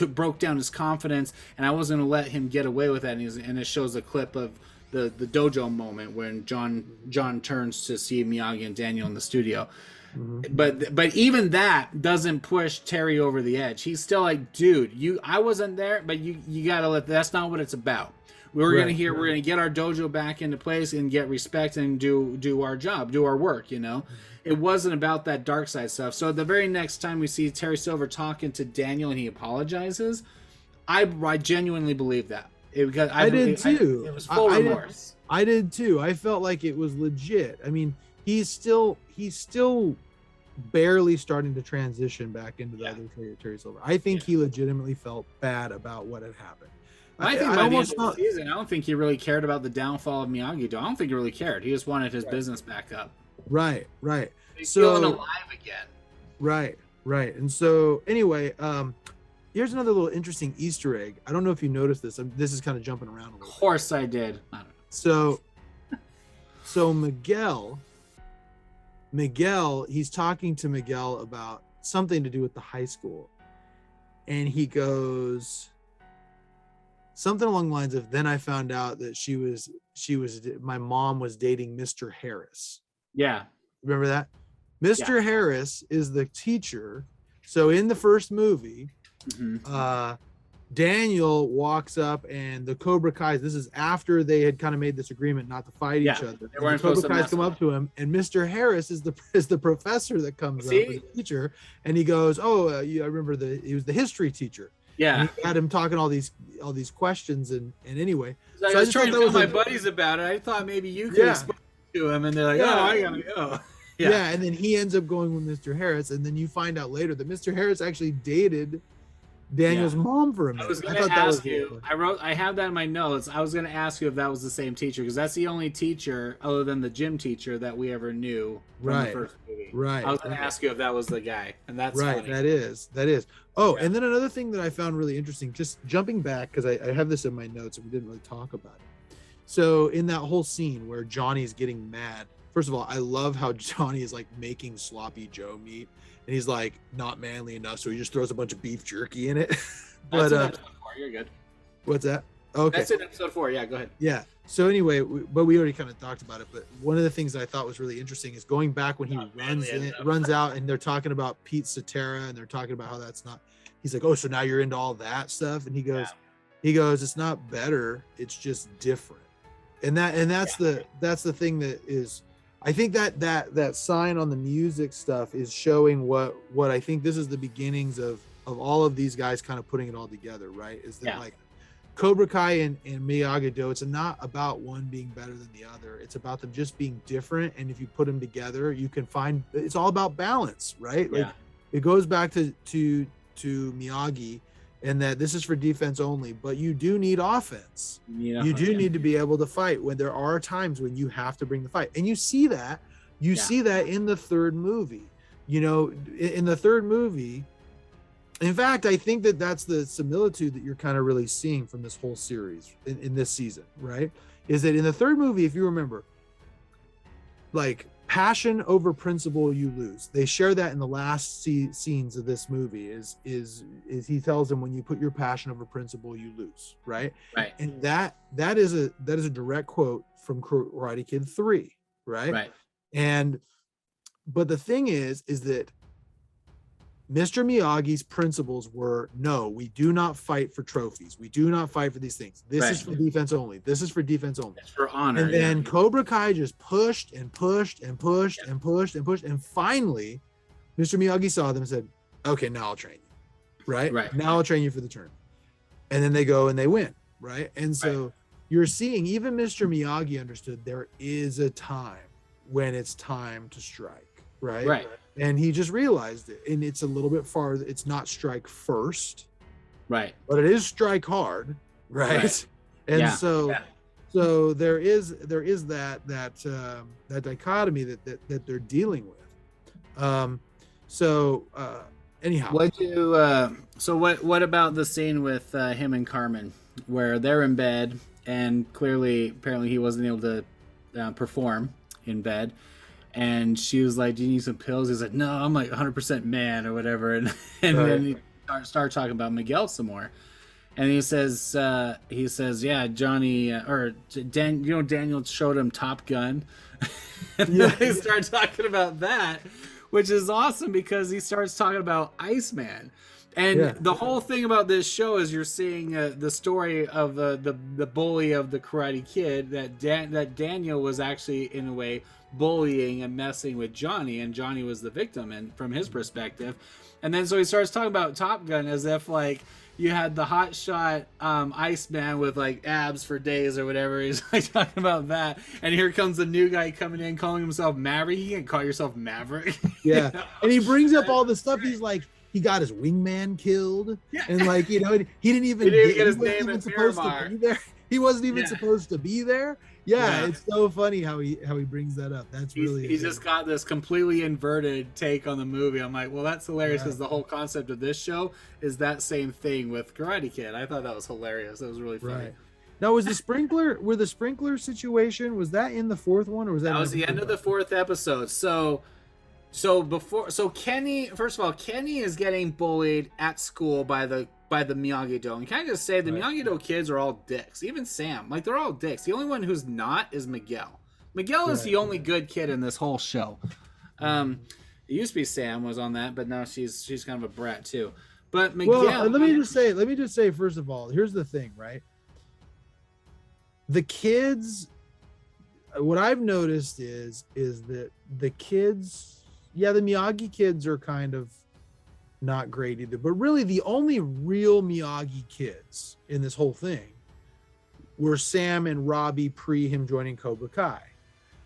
broke down his confidence, and I wasn't going to let him get away with that. And it shows a clip of the dojo moment when John turns to see Miyagi and Daniel in the studio. But even that doesn't push Terry over the edge. He's still like, dude, I wasn't there, but you gotta that's not what it's about. We're gonna get our dojo back into place and get respect and do our job, do our work, It wasn't about that dark side stuff. So the very next time we see Terry Silver talking to Daniel and he apologizes, I genuinely believe that. Because I did too. It was full remorse. I did too. I felt like it was legit. I mean, he's still barely starting to transition back into the other Terry Silver. I think he legitimately felt bad about what had happened. I think by the end of the season, I don't think he really cared about the downfall of Miyagi. I don't think he really cared. He just wanted his business back up. Right. He's feeling alive again. Right. And so anyway, here's another little interesting Easter egg. I don't know if you noticed this. This is kind of jumping around a little. Of course I did. I don't So know. Miguel, he's talking to Miguel about something to do with the high school. And he goes something along the lines of, then I found out that my mom was dating Mr. Harris. Yeah. Remember that? Mr. Harris is the teacher. So in the first movie, Daniel walks up and the Cobra Kai, this is after they had kind of made this agreement not to fight each other. They weren't the Cobra Kai come up to him, and Mr. Harris is the professor that comes up, the teacher, and he goes, I remember he was the history teacher. Yeah. And he had him talking all these questions and anyway. So I was trying to tell my buddies about it. I thought maybe you could explain to him, and they're like, I gotta go. Yeah, and then he ends up going with Mr. Harris, and then you find out later that Mr. Harris actually dated Daniel's mom for a minute. I was going to ask you. I have that in my notes. I was going to ask you if that was the same teacher, because that's the only teacher other than the gym teacher that we ever knew from the first movie. Right. I was going to ask you if that was the guy, and that's right. Funny. That is. Oh, and then another thing that I found really interesting, just jumping back because I have this in my notes and we didn't really talk about it. So in that whole scene where Johnny's getting mad, first of all, I love how Johnny is like making sloppy Joe meat. And he's like not manly enough, so he just throws a bunch of beef jerky in it. But that's in episode 4. You're good. What's that? Okay. That's in episode 4. Yeah, go ahead. Yeah. So anyway, we already kind of talked about it. But one of the things that I thought was really interesting is going back when he runs out, and they're talking about Pete Cetera, and they're talking about how that's not. He's like, oh, so now you're into all that stuff, and he goes, it's not better, it's just different. And that's the thing that is. I think that sign on the music stuff is showing what I think this is the beginnings of all of these guys kind of putting it all together, right? Is that like Cobra Kai and Miyagi-Do, it's not about one being better than the other. It's about them just being different. And if you put them together, you can find, it's all about balance, right? Like it goes back to Miyagi, and that this is for defense only, but you do need offense. You do need to be able to fight when there are times when you have to bring the fight. And you see that You Yeah. see that in the third movie. You know, in the third movie, in fact, I think that that's the similitude that you're kind of really seeing from this whole series in this season, right? Is that in the third movie, if you remember, like passion over principle, you lose. They share that in the last scenes of this movie. Is he tells them, when you put your passion over principle, you lose, right? Right. And that is a direct quote from Karate Kid 3, right? Right. And but the thing is that Mr. Miyagi's principles were, no, we do not fight for trophies. We do not fight for these things. This is for defense only. This is for defense only. It's for honor. And then Cobra Kai just pushed and pushed and pushed and pushed and pushed. And finally, Mr. Miyagi saw them and said, okay, now I'll train you. Right? Now I'll train you for the tournament. And then they go and they win. Right? And so you're seeing, even Mr. Miyagi understood there is a time when it's time to strike. Right? And he just realized it. And it's a little bit farther. It's not strike first. Right. But it is strike hard. Right. And so there is that dichotomy that they're dealing with. Anyhow. What about the scene with him and Carmen, where they're in bed and apparently he wasn't able to perform in bed? And she was like, do you need some pills? He's like, no, I'm like 100% man or whatever. And then he starts talking about Miguel some more. And he says, yeah, Johnny, Daniel showed him Top Gun. And then they start talking about that, which is awesome because he starts talking about Iceman. And the whole thing about this show is you're seeing the story of the bully of the Karate Kid, that Daniel was actually, in a way, bullying and messing with Johnny, and Johnny was the victim, and from his perspective. And then so he starts talking about Top Gun as if like you had the hotshot Iceman with like abs for days or whatever. He's like talking about that, and here comes the new guy coming in calling himself Maverick. You can't call yourself Maverick. Yeah. You know? And he brings up all the stuff. He's like, he got his wingman killed, and like, he didn't even get his name in supposed to be there. He wasn't even supposed to be there. It's so funny how he brings that up. That's really he's just got this completely inverted take on the movie. I'm like, well, that's hilarious because the whole concept of this show is that same thing with Karate Kid. I thought that was hilarious. That was really funny. Right. Now, was the sprinkler situation, was that in the fourth one, or was that was the end of the fourth episode? So Kenny, first of all, Kenny is getting bullied at school by the Miyagi-Do. And can I just say, the Miyagi-Do kids are all dicks. Even Sam. Like, they're all dicks. The only one who's not is Miguel. Miguel is the only good kid in this whole show. It used to be Sam was on that, but now she's kind of a brat too. But Miguel... Well, let me just say, first of all, here's the thing, right? The kids... What I've noticed is that the kids... Yeah, the Miyagi kids are kind of not great either, but really the only real Miyagi kids in this whole thing were Sam and Robbie pre him joining Cobra Kai.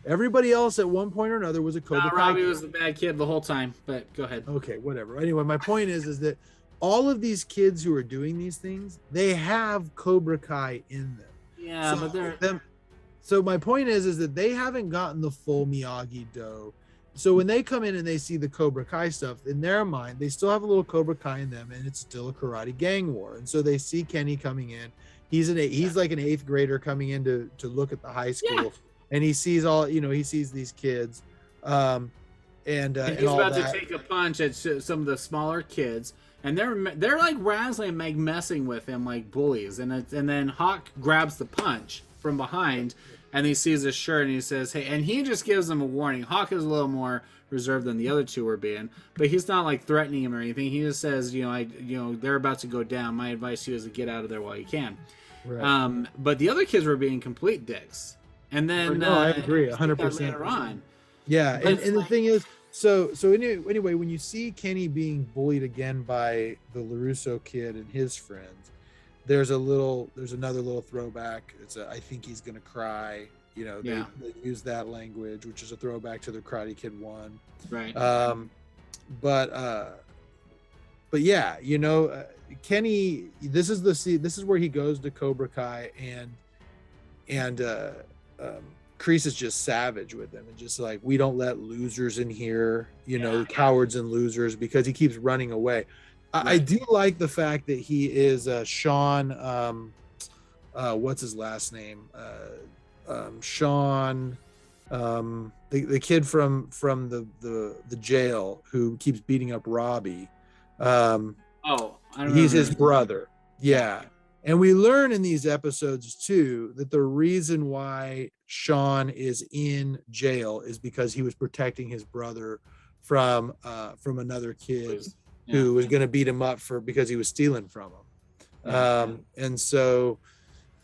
Everybody else at one point or another was a Cobra Kai. Robbie was the bad kid the whole time, but go ahead. Okay, whatever. Anyway, my point is that all of these kids who are doing these things, they have Cobra Kai in them. Yeah, so but they're... So my point is that they haven't gotten the full Miyagi-Do. So when they come in and they see the Cobra Kai stuff, in their mind, they still have a little Cobra Kai in them, and it's still a karate gang war. And so they see Kenny coming in. He's like an 8th grader coming in to look at the high school, and he sees these kids, and he's about to take a punch at some of the smaller kids, and they're like razzling, like messing with him like bullies, and then Hawk grabs the punch from behind. And he sees his shirt and he says, hey, and he just gives them a warning. Hawk is a little more reserved than the other two were being, but he's not like threatening him or anything. He just says, they're about to go down. My advice to you is to get out of there while you can. Right. But the other kids were being complete dicks. And then I agree 100% later on. Yeah. And the thing is, so anyway, when you see Kenny being bullied again by the LaRusso kid and his friends, there's another little throwback. It's I think he's gonna cry. They use that language, which is a throwback to the Karate Kid 1. Right. But yeah, Kenny. This is where he goes to Cobra Kai, and Kreese is just savage with them and just like, we don't let losers in here, cowards and losers, because he keeps running away. I do like the fact that he is Sean, what's his last name? Sean, the kid from the jail who keeps beating up Robbie. I don't he's his brother. Yeah. And we learn in these episodes too that the reason why Sean is in jail is because he was protecting his brother from another kid who was going to beat him up because he was stealing from him. And so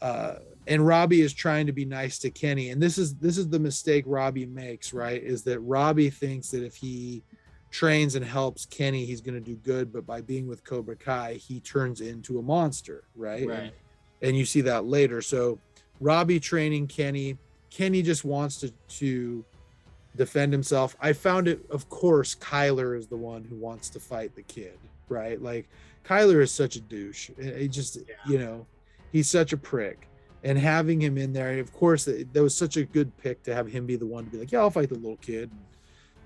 and Robbie is trying to be nice to Kenny, and this is the mistake Robbie makes, right? Is that Robbie thinks that if he trains and helps Kenny, he's going to do good, but by being with Cobra Kai, he turns into a monster, right? And you see that later. So Robbie training Kenny just wants to defend himself. I found it, of course, Kyler is the one who wants to fight the kid, right? Like, Kyler is such a douche. He just, he's such a prick. And having him in there, of course, that was such a good pick to have him be the one to be like, yeah, I'll fight the little kid.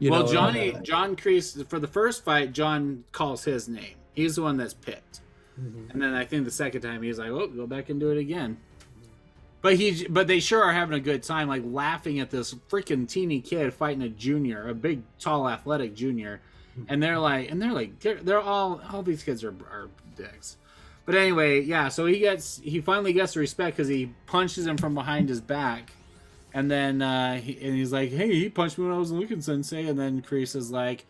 John Kreese, for the first fight, John calls his name. He's the one that's picked. Mm-hmm. And then I think the second time he's like, oh, go back and do it again. But they sure are having a good time, like laughing at this freaking teeny kid fighting a junior, a big, tall, athletic junior. And they're all these kids are dicks. But anyway, so he finally gets the respect because he punches him from behind his back. And then he's like, hey, he punched me when I was looking, Sensei. And then Kreese is like,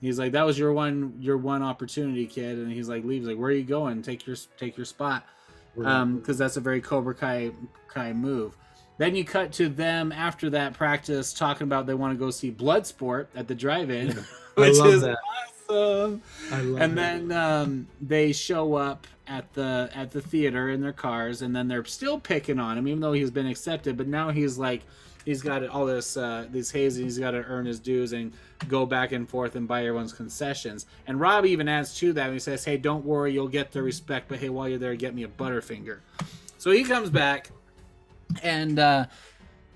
he's like, that was your one opportunity, kid. And he's like, leaves, like, where are you going? Take your spot. Because that's a very Cobra Kai move. Then you cut to them after that practice talking about they want to go see Bloodsport at the drive-in, which is awesome. And then they show up at the theater in their cars, and then they're still picking on him, even though he's been accepted. But now he's like, he's got all this haze, and he's got to earn his dues and go back and forth and buy everyone's concessions. And Rob even adds to that. He says, hey, don't worry, you'll get the respect, but hey, while you're there, get me a Butterfinger. So he comes back, and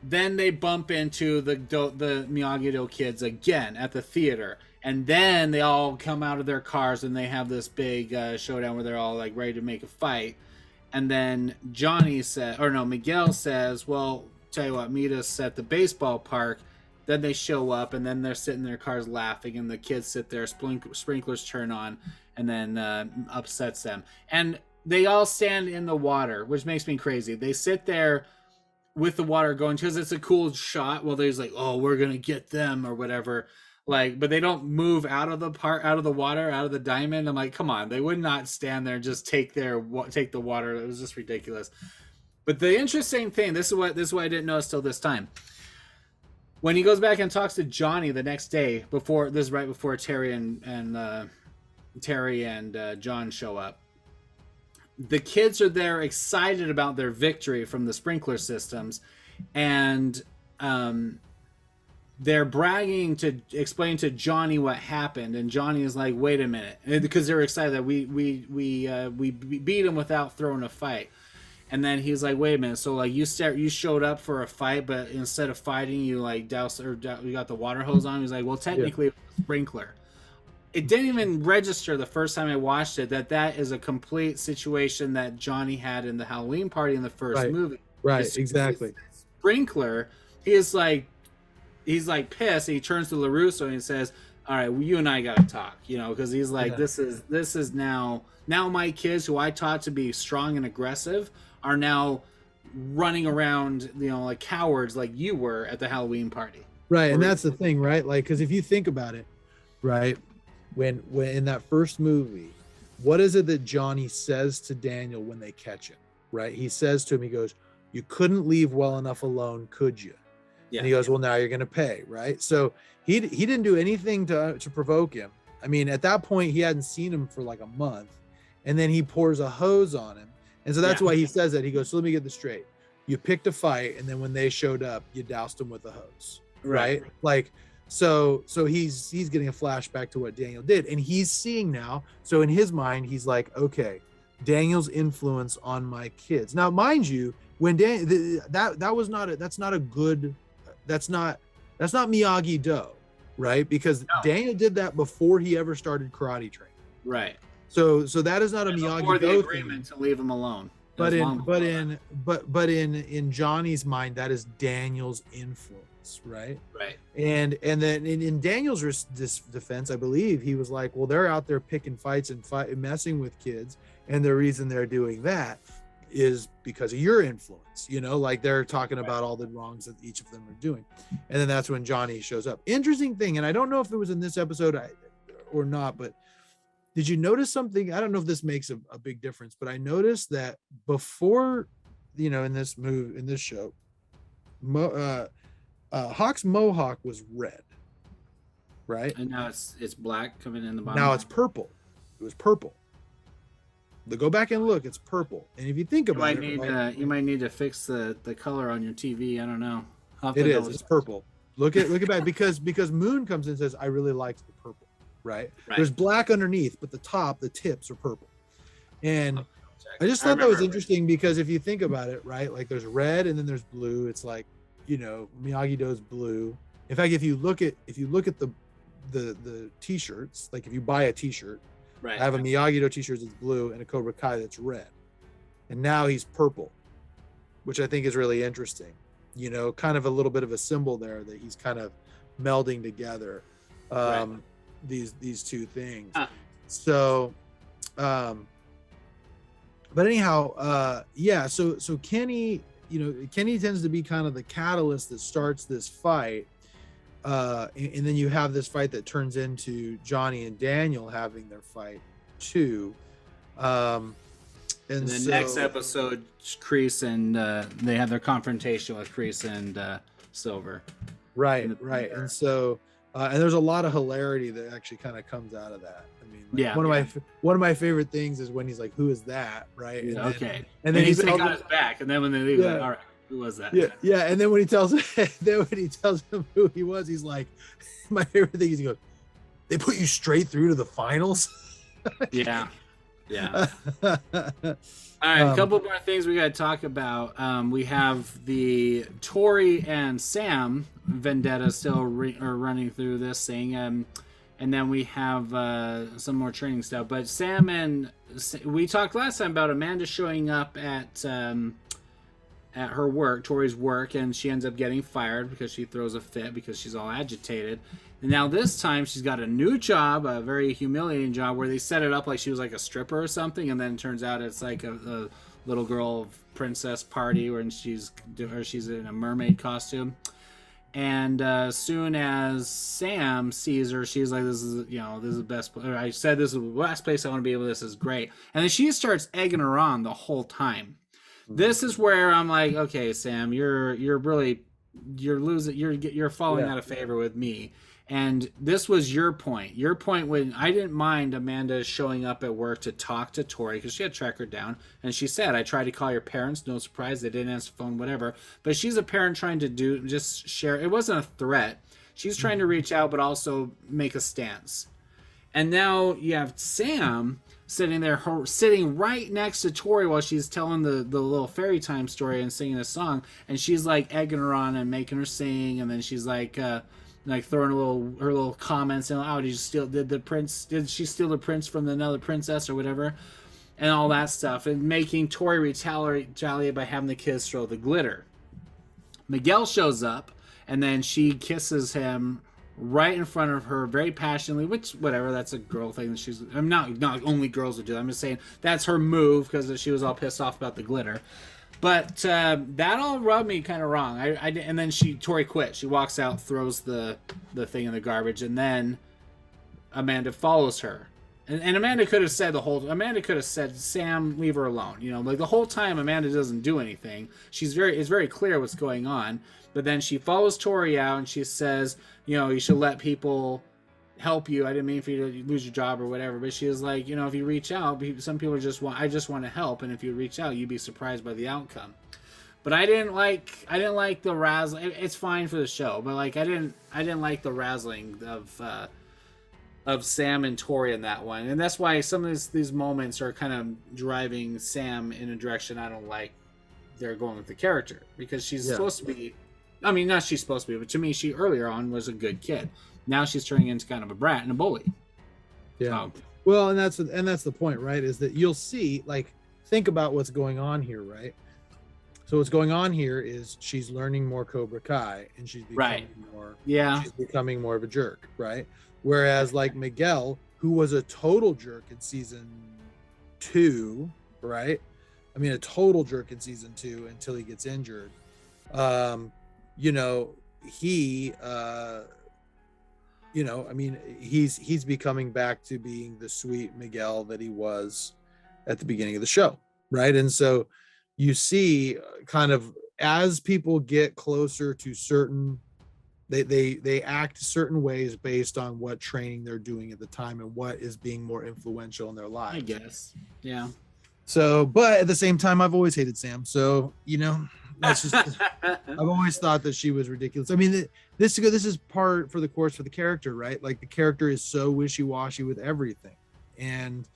then they bump into the Miyagi-Do kids again at the theater. And then they all come out of their cars and they have this big showdown where they're all like ready to make a fight. And then Miguel says, well, tell you what, meet us at the baseball park. Then they show up, and then they're sitting in their cars laughing, and the kids sit there, sprinklers turn on, and then upsets them. And they all stand in the water, which makes me crazy. They sit there with the water going, because it's a cool shot. Well, there's like, oh, we're going to get them or whatever. Like, but they don't move out of the water, out of the diamond. I'm like, come on, they would not stand there and just take the water. It was just ridiculous. But the interesting thing, this is what I didn't notice till this time. When he goes back and talks to Johnny the next day, right before Terry and John show up, the kids are there excited about their victory from the sprinkler systems, and they're bragging to explain to Johnny what happened, and Johnny is like, wait a minute, because they're excited that we beat him without throwing a fight. And then he's like, wait a minute, so like you showed up for a fight, but instead of fighting, you like you got the water hose on. He's like, well, technically it was a sprinkler. It didn't even register the first time I watched it that is a complete situation that Johnny had in the Halloween party in the first movie. Right, exactly. Sprinkler, he's like pissed, and he turns to LaRusso and he says, all right, well, you and I got to talk, because he's like, this is now my kids who I taught to be strong and aggressive are now running around, like cowards like you were at the Halloween party. Right. And that's the thing, right? Like, because if you think about it, right, when in that first movie, what is it that Johnny says to Daniel when they catch him, right? He says to him, he goes, you couldn't leave well enough alone, could you? Yeah. And he goes, well, now you're going to pay, right? So he didn't do anything to provoke him. I mean, at that point, he hadn't seen him for like a month, and then he pours a hose on him. And so that's why he says that. He goes, so let me get this straight. You picked a fight, and then when they showed up, you doused him with a hose, right? Like, so he's getting a flashback to what Daniel did, and he's seeing now. So in his mind, he's like, okay, Daniel's influence on my kids. Now, mind you, when that's not a good that's not Miyagi-Do, right? Because No. Daniel did that before he ever started karate training. Right. So that is not a Before Miyagi-Do the thing. agreement to leave him alone. But in Johnny's mind, that is Daniel's influence, right? Right. And then in Daniel's defense, I believe he was like, well, they're out there picking fights and messing with kids, and the reason they're doing that is because of your influence, like they're talking about all the wrongs that each of them are doing. And then that's when Johnny shows up. Interesting thing, and I don't know if it was in this episode or not, but did you notice something? I don't know if this makes a big difference, but I noticed that before, in this show, Hawk's mohawk was red, right? And now it's black coming in the bottom. Now it's purple. It was purple. Go back and look. It's purple. And if you think about it, you might need to fix the color on your TV. I don't know. It is. It's purple. Look at back because Moon comes in and says, I really like the purple. Right? There's black underneath, but the tips are purple. And I just thought that was interesting because if you think about it, right? Like there's red and then there's blue. It's like, Miyagi-Do's blue. In fact, if you look at the t-shirts, like if you buy a t-shirt, I have a Miyagi-Do t-shirt that's blue and a Cobra Kai that's red. And now he's purple, which I think is really interesting. Kind of a little bit of a symbol there that he's kind of melding together. These two things. So but anyhow, so Kenny, Kenny tends to be kind of the catalyst that starts this fight, and then you have this fight that turns into Johnny and Daniel having their fight too. And the next episode, Kreese and they have their confrontation with Kreese and Silver. Right. And so and there's a lot of hilarity that actually kind of comes out of that. I mean, one of my favorite things is when he's like, "Who is that?" Right? Yeah, and then he's got his back, and then when they leave, like, all right, who was that? Yeah. And then when he tells him who he was, he's like, my favorite thing is he goes, "They put you straight through to the finals." Yeah. All right, a couple more things we got to talk about. We have the Tori and Sam vendetta still running through this thing, and then we have some more training stuff. But we talked last time about Amanda showing up at her work, Tori's work, and she ends up getting fired because she throws a fit because she's all agitated. And now this time she's got a new job, a very humiliating job where they set it up like she was like a stripper or something, and then it turns out it's like a little girl princess party where she's in a mermaid costume. And as soon as Sam sees her, she's like, "This is the best. I said this is the last place I want to be able. This is great." And then she starts egging her on the whole time. This is where I'm like, "Okay, Sam, you're losing. You're falling out of favor with me." And this was your point. Your point when I didn't mind Amanda showing up at work to talk to Tori because she had tracked her down. And she said, "I tried to call your parents. No surprise. They didn't answer the phone, whatever." But she's a parent trying to just share. It wasn't a threat. She's trying to reach out, but also make a stance. And now you have Sam sitting right next to Tori while she's telling the little fairy time story and singing a song. And she's like egging her on and making her sing. And then she's like throwing her little comments and, "Oh, did she steal the prince from another princess or whatever?" And all that stuff, and making Tori retaliate by having the kids throw the glitter. Miguel shows up, and then she kisses him right in front of her very passionately, which, whatever, that's a girl thing that I'm not only girls would do that. I'm just saying that's her move because she was all pissed off about the glitter. But that all rubbed me kind of wrong. And then Tori quit. She walks out, throws the thing in the garbage, and then Amanda follows her. And Amanda could have said, "Sam, leave her alone." Like the whole time Amanda doesn't do anything. It's very clear what's going on. But then she follows Tori out and she says, "You should let people help you. I didn't mean for you to lose your job or whatever." But she was like, if you reach out, some people I just want to help, and if you reach out, you'd be surprised by the outcome. But I didn't like the razzling. It's fine for the show, but like I didn't like the razzling of Sam and Tori in that one, and that's why some of these moments are kind of driving Sam in a direction I don't like. They're going with the character because she's supposed to be I mean, not she's supposed to be, but to me, she earlier on was a good kid. Now she's turning into kind of a brat and a bully. Yeah. Well, and that's the point, right? Is that you'll see, like, think about what's going on here, right? So what's going on here is she's learning more Cobra Kai, and she's becoming she's becoming more of a jerk, right? Whereas like Miguel, who was a total jerk in season 2, right? I mean, a total jerk in season 2 until he gets injured. You know, he you know, I mean, he's becoming back to being the sweet Miguel that he was at the beginning of the show, right? And so you see kind of as people get closer to certain, they act certain ways based on what training they're doing at the time and what is being more influential in their lives, I guess. Yeah. So, but at the same time, I've always hated Sam. So, you know, that's just, I've always thought that she was ridiculous. I mean, this is part for the course for the character, right? Like the character is so wishy-washy with everything. And,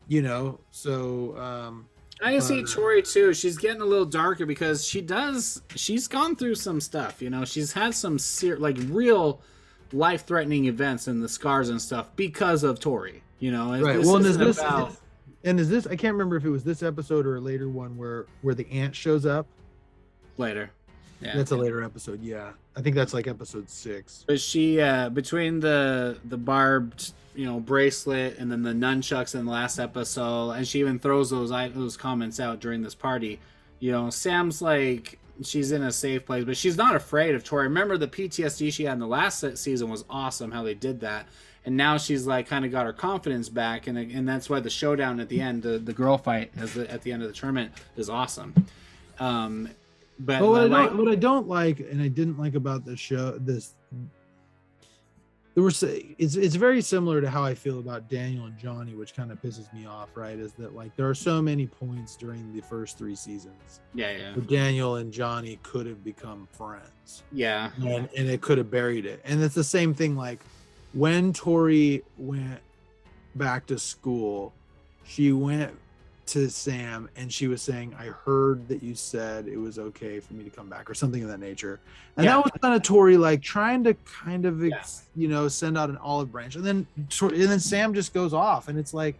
you know, so, I can see Tori too. She's getting a little darker because she's gone through some stuff, you know, she's had some like real life-threatening events and the scars and stuff because of Tori, you know. Right. Well, is this I can't remember if it was this episode or a later one where the aunt shows up later. Yeah, that's a later episode. Yeah, I think that's like episode 6. But she between the barbed, you know, bracelet and then the nunchucks in the last episode, and she even throws those comments out during this party. You know, Sam's like, she's in a safe place, but she's not afraid of Tori. Remember the PTSD she had in the last season was awesome how they did that. And now she's like kind of got her confidence back, and that's why the showdown at the end, the girl fight at the end of the tournament is awesome. But what I don't like, and I didn't like about the show, it's very similar to how I feel about Daniel and Johnny, which kind of pisses me off, right? Is that like there are so many points during the first 3 seasons. Yeah. Where Daniel and Johnny could have become friends. Yeah. And it could have buried it. And it's the same thing like when Tori went back to school, she went to Sam and she was saying, I heard that you said it was okay for me to come back, or something of that nature. And that was kind of Tori like trying to kind of you know, send out an olive branch, and then Sam just goes off, and it's like,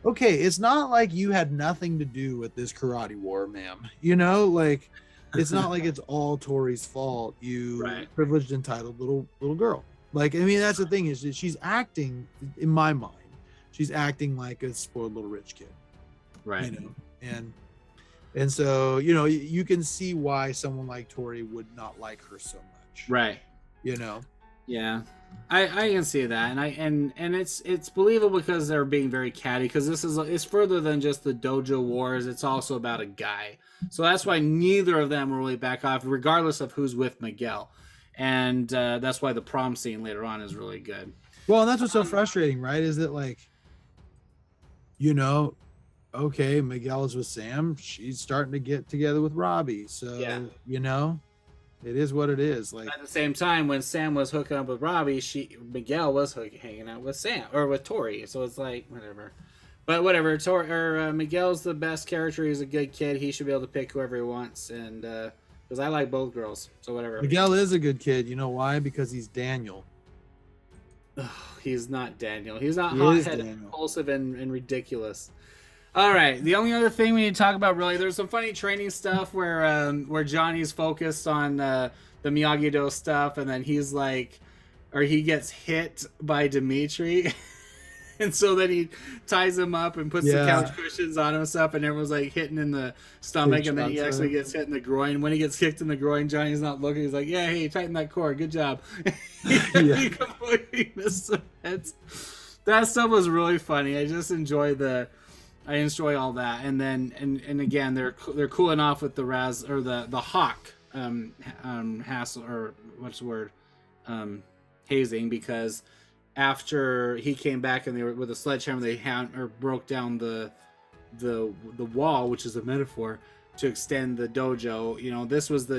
okay, it's not like you had nothing to do with this karate war, ma'am, you know, like it's not like it's all Tori's fault, you privileged, entitled little girl. Like, I mean, that's the thing, is that she's acting, in my mind, she's acting like a spoiled little rich kid. Right. You know, and so, you know, you can see why someone like Tori would not like her so much. Right. You know. Yeah. I can see that, and it's believable because they're being very catty, because it's further than just the dojo wars. It's also about a guy, so that's why neither of them will really back off, regardless of who's with Miguel, and that's why the prom scene later on is really good. Well, and that's what's so frustrating, right? Is that like, you know, okay, Miguel is with Sam, she's starting to get together with Robbie, so you know, it is what it is. Like at the same time, when Sam was hooking up with Robbie, Miguel was hanging out with Sam or with Tori, so it's like whatever. But whatever, Miguel's the best character. He's a good kid. He should be able to pick whoever he wants, and because I like both girls, so whatever. Miguel is a good kid. You know why? Because he's Daniel. He's not Daniel. He's not hot-headed, impulsive, and ridiculous. All right. The only other thing we need to talk about, really, there's some funny training stuff where Johnny's focused on the Miyagi-Do stuff, and then he's like, or he gets hit by Dimitri, and so then he ties him up and puts the couch cushions on him and stuff, and everyone's like hitting in the stomach, and then he actually gets hit in the groin. When he gets kicked in the groin, Johnny's not looking. He's like, "Yeah, hey, tighten that cord. Good job." He completely missed the heads. That stuff was really funny. I just enjoy all that, and then and again they're cooling off with the hawk hassle, or what's the word, hazing, because after he came back and they were with a sledgehammer, they broke down the wall, which is a metaphor to extend the dojo. You know, this was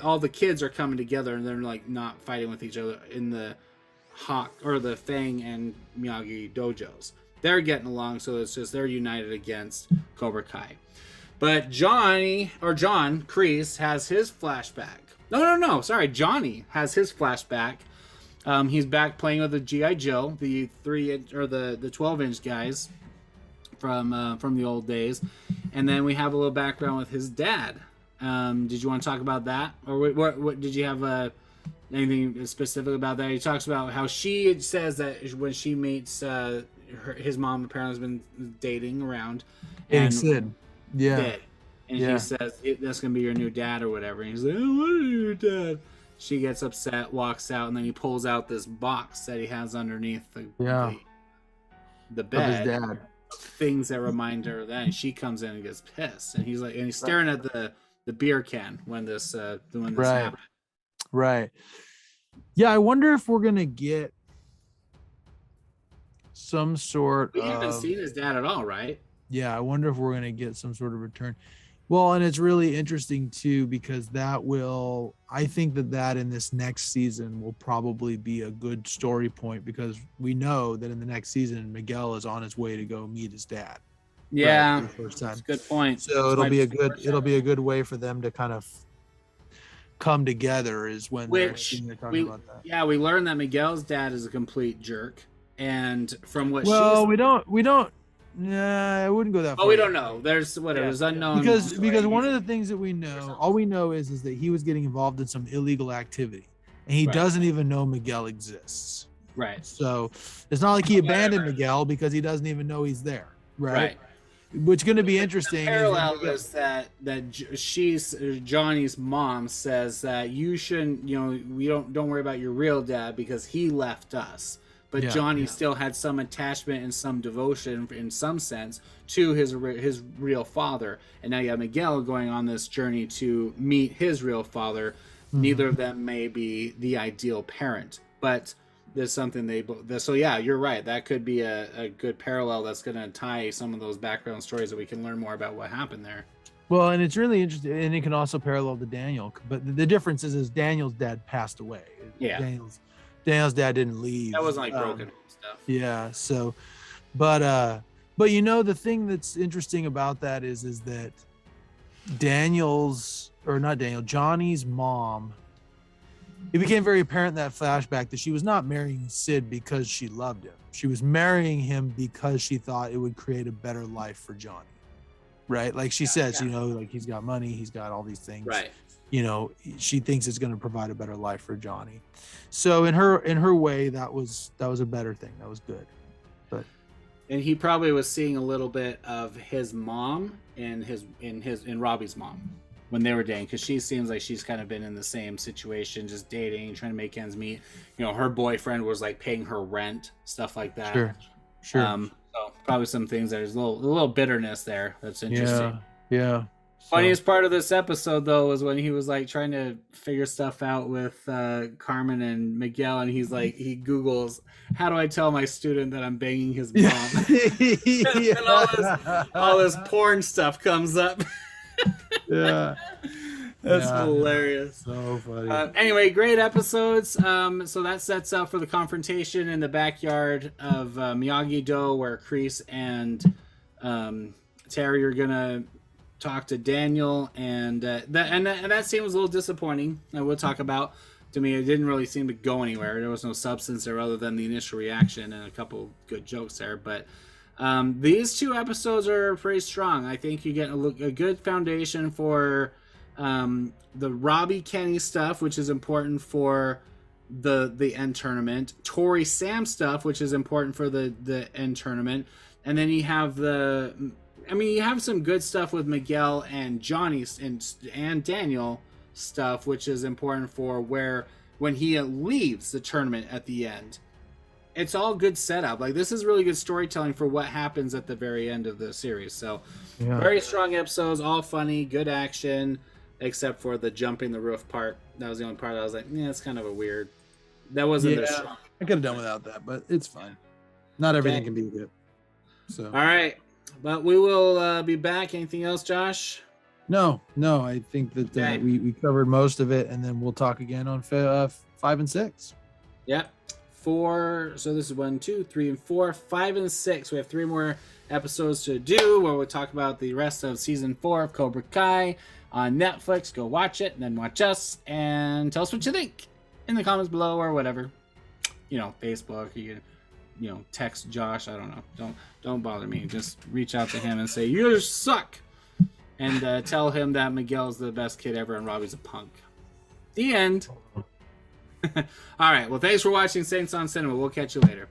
all the kids are coming together, and they're like not fighting with each other in the hawk or the Fang and Miyagi dojos. They're getting along, so it's just they're united against Cobra Kai. But John Kreese has his flashback, No. Sorry, Johnny has his flashback. He's back playing with the GI Joe, the 3-inch or the 12-inch guys from the old days, and then we have a little background with his dad. Did you want to talk about that, or what did you have anything specific about that? He talks about how she says that when she meets his mom, apparently has been dating around, And Sid, yeah, dead. And he says that's gonna be your new dad or whatever. And he's like, "Oh, what are your dad?" She gets upset, walks out, and then he pulls out this box that he has underneath the bed. Of his dad. Things that remind her of that. And she comes in and gets pissed. And he's staring at the beer can when this happened. Right. Yeah, I wonder if we're gonna get some sort We haven't seen his dad at all, right? Yeah, I wonder if we're gonna get some sort of return. Well, and it's really interesting too, because I think that in this next season will probably be a good story point, because we know that in the next season, Miguel is on his way to go meet his dad. Yeah, for the first time. That's a good point. So it'll be a good way for them to kind of come together is when they're talking about that. Yeah, we learned that Miguel's dad is a complete jerk, and from what we don't. Yeah, I wouldn't go that far. Oh, we don't know. There's there's unknown. Because one of the things that we know, all we know is that he was getting involved in some illegal activity, and he doesn't even know Miguel exists. Right. So it's not like he abandoned Miguel because he doesn't even know he's there. Right. What's going to be interesting. The parallel is that Johnny's mom says that you shouldn't. We don't worry about your real dad because he left us. But Johnny still had some attachment and some devotion, in some sense, to his real father. And now you have Miguel going on this journey to meet his real father. Mm-hmm. Neither of them may be the ideal parent, but there's something so yeah, you're right. That could be a good parallel that's going to tie some of those background stories that we can learn more about what happened there. Well, and it's really interesting, and it can also parallel to Daniel. But the difference is Daniel's dad passed away. Yeah. Daniel's dad didn't leave. That wasn't like broken stuff. Yeah. So, but the thing that's interesting about that is that Johnny's mom, it became very apparent in that flashback that she was not marrying Sid because she loved him. She was marrying him because she thought it would create a better life for Johnny. Right. Like she says, like he's got money, he's got all these things. Right. She thinks it's going to provide a better life for Johnny. So in her way, that was a better thing. That was good. And he probably was seeing a little bit of his mom and Robbie's mom when they were dating, because she seems like she's kind of been in the same situation, just dating, trying to make ends meet. Her boyfriend was like paying her rent, stuff like that. Sure. So probably some things there's a little bitterness there. That's interesting. Yeah. Funniest part of this episode, though, was when he was like trying to figure stuff out with Carmen and Miguel, and he's like, he Googles, "How do I tell my student that I'm banging his mom?" and all this porn stuff comes up. Yeah, that's hilarious. So funny. Anyway, great episodes. So that sets up for the confrontation in the backyard of Miyagi-Do, where Kreese and Terry are gonna talk to Daniel, and that scene was a little disappointing. I will talk about. To me, it didn't really seem to go anywhere. There was no substance there other than the initial reaction and a couple good jokes there. But these two episodes are pretty strong. I think you get a good foundation for the Robbie Kenny stuff, which is important for the end tournament. Tori Sam stuff, which is important for the end tournament. And then you have you have some good stuff with Miguel and Johnny and Daniel stuff, which is important for when he leaves the tournament at the end. It's all good setup. Like, this is really good storytelling for what happens at the very end of the series. So very strong episodes, all funny, good action, except for the jumping the roof part. That was the only part that I was like, it's kind of a weird. That wasn't the strong. I could have done without that, but it's fine. Not everything can be good. So all right. But we will be back. Anything else, Josh? No. I think that we covered most of it, and then we'll talk again on 5 and 6. Yep. 4. So this is 1, 2, 3, and 4, 5, and 6. We have 3 more episodes to do where we'll talk about the rest of season 4 of Cobra Kai on Netflix. Go watch it and then watch us and tell us what you think in the comments below or whatever. Facebook, you text Josh. I don't know. Don't bother me. Just reach out to him and say, you suck. And tell him that Miguel's the best kid ever and Robbie's a punk. The end. All right. Well, thanks for watching Saints on Cinema. We'll catch you later.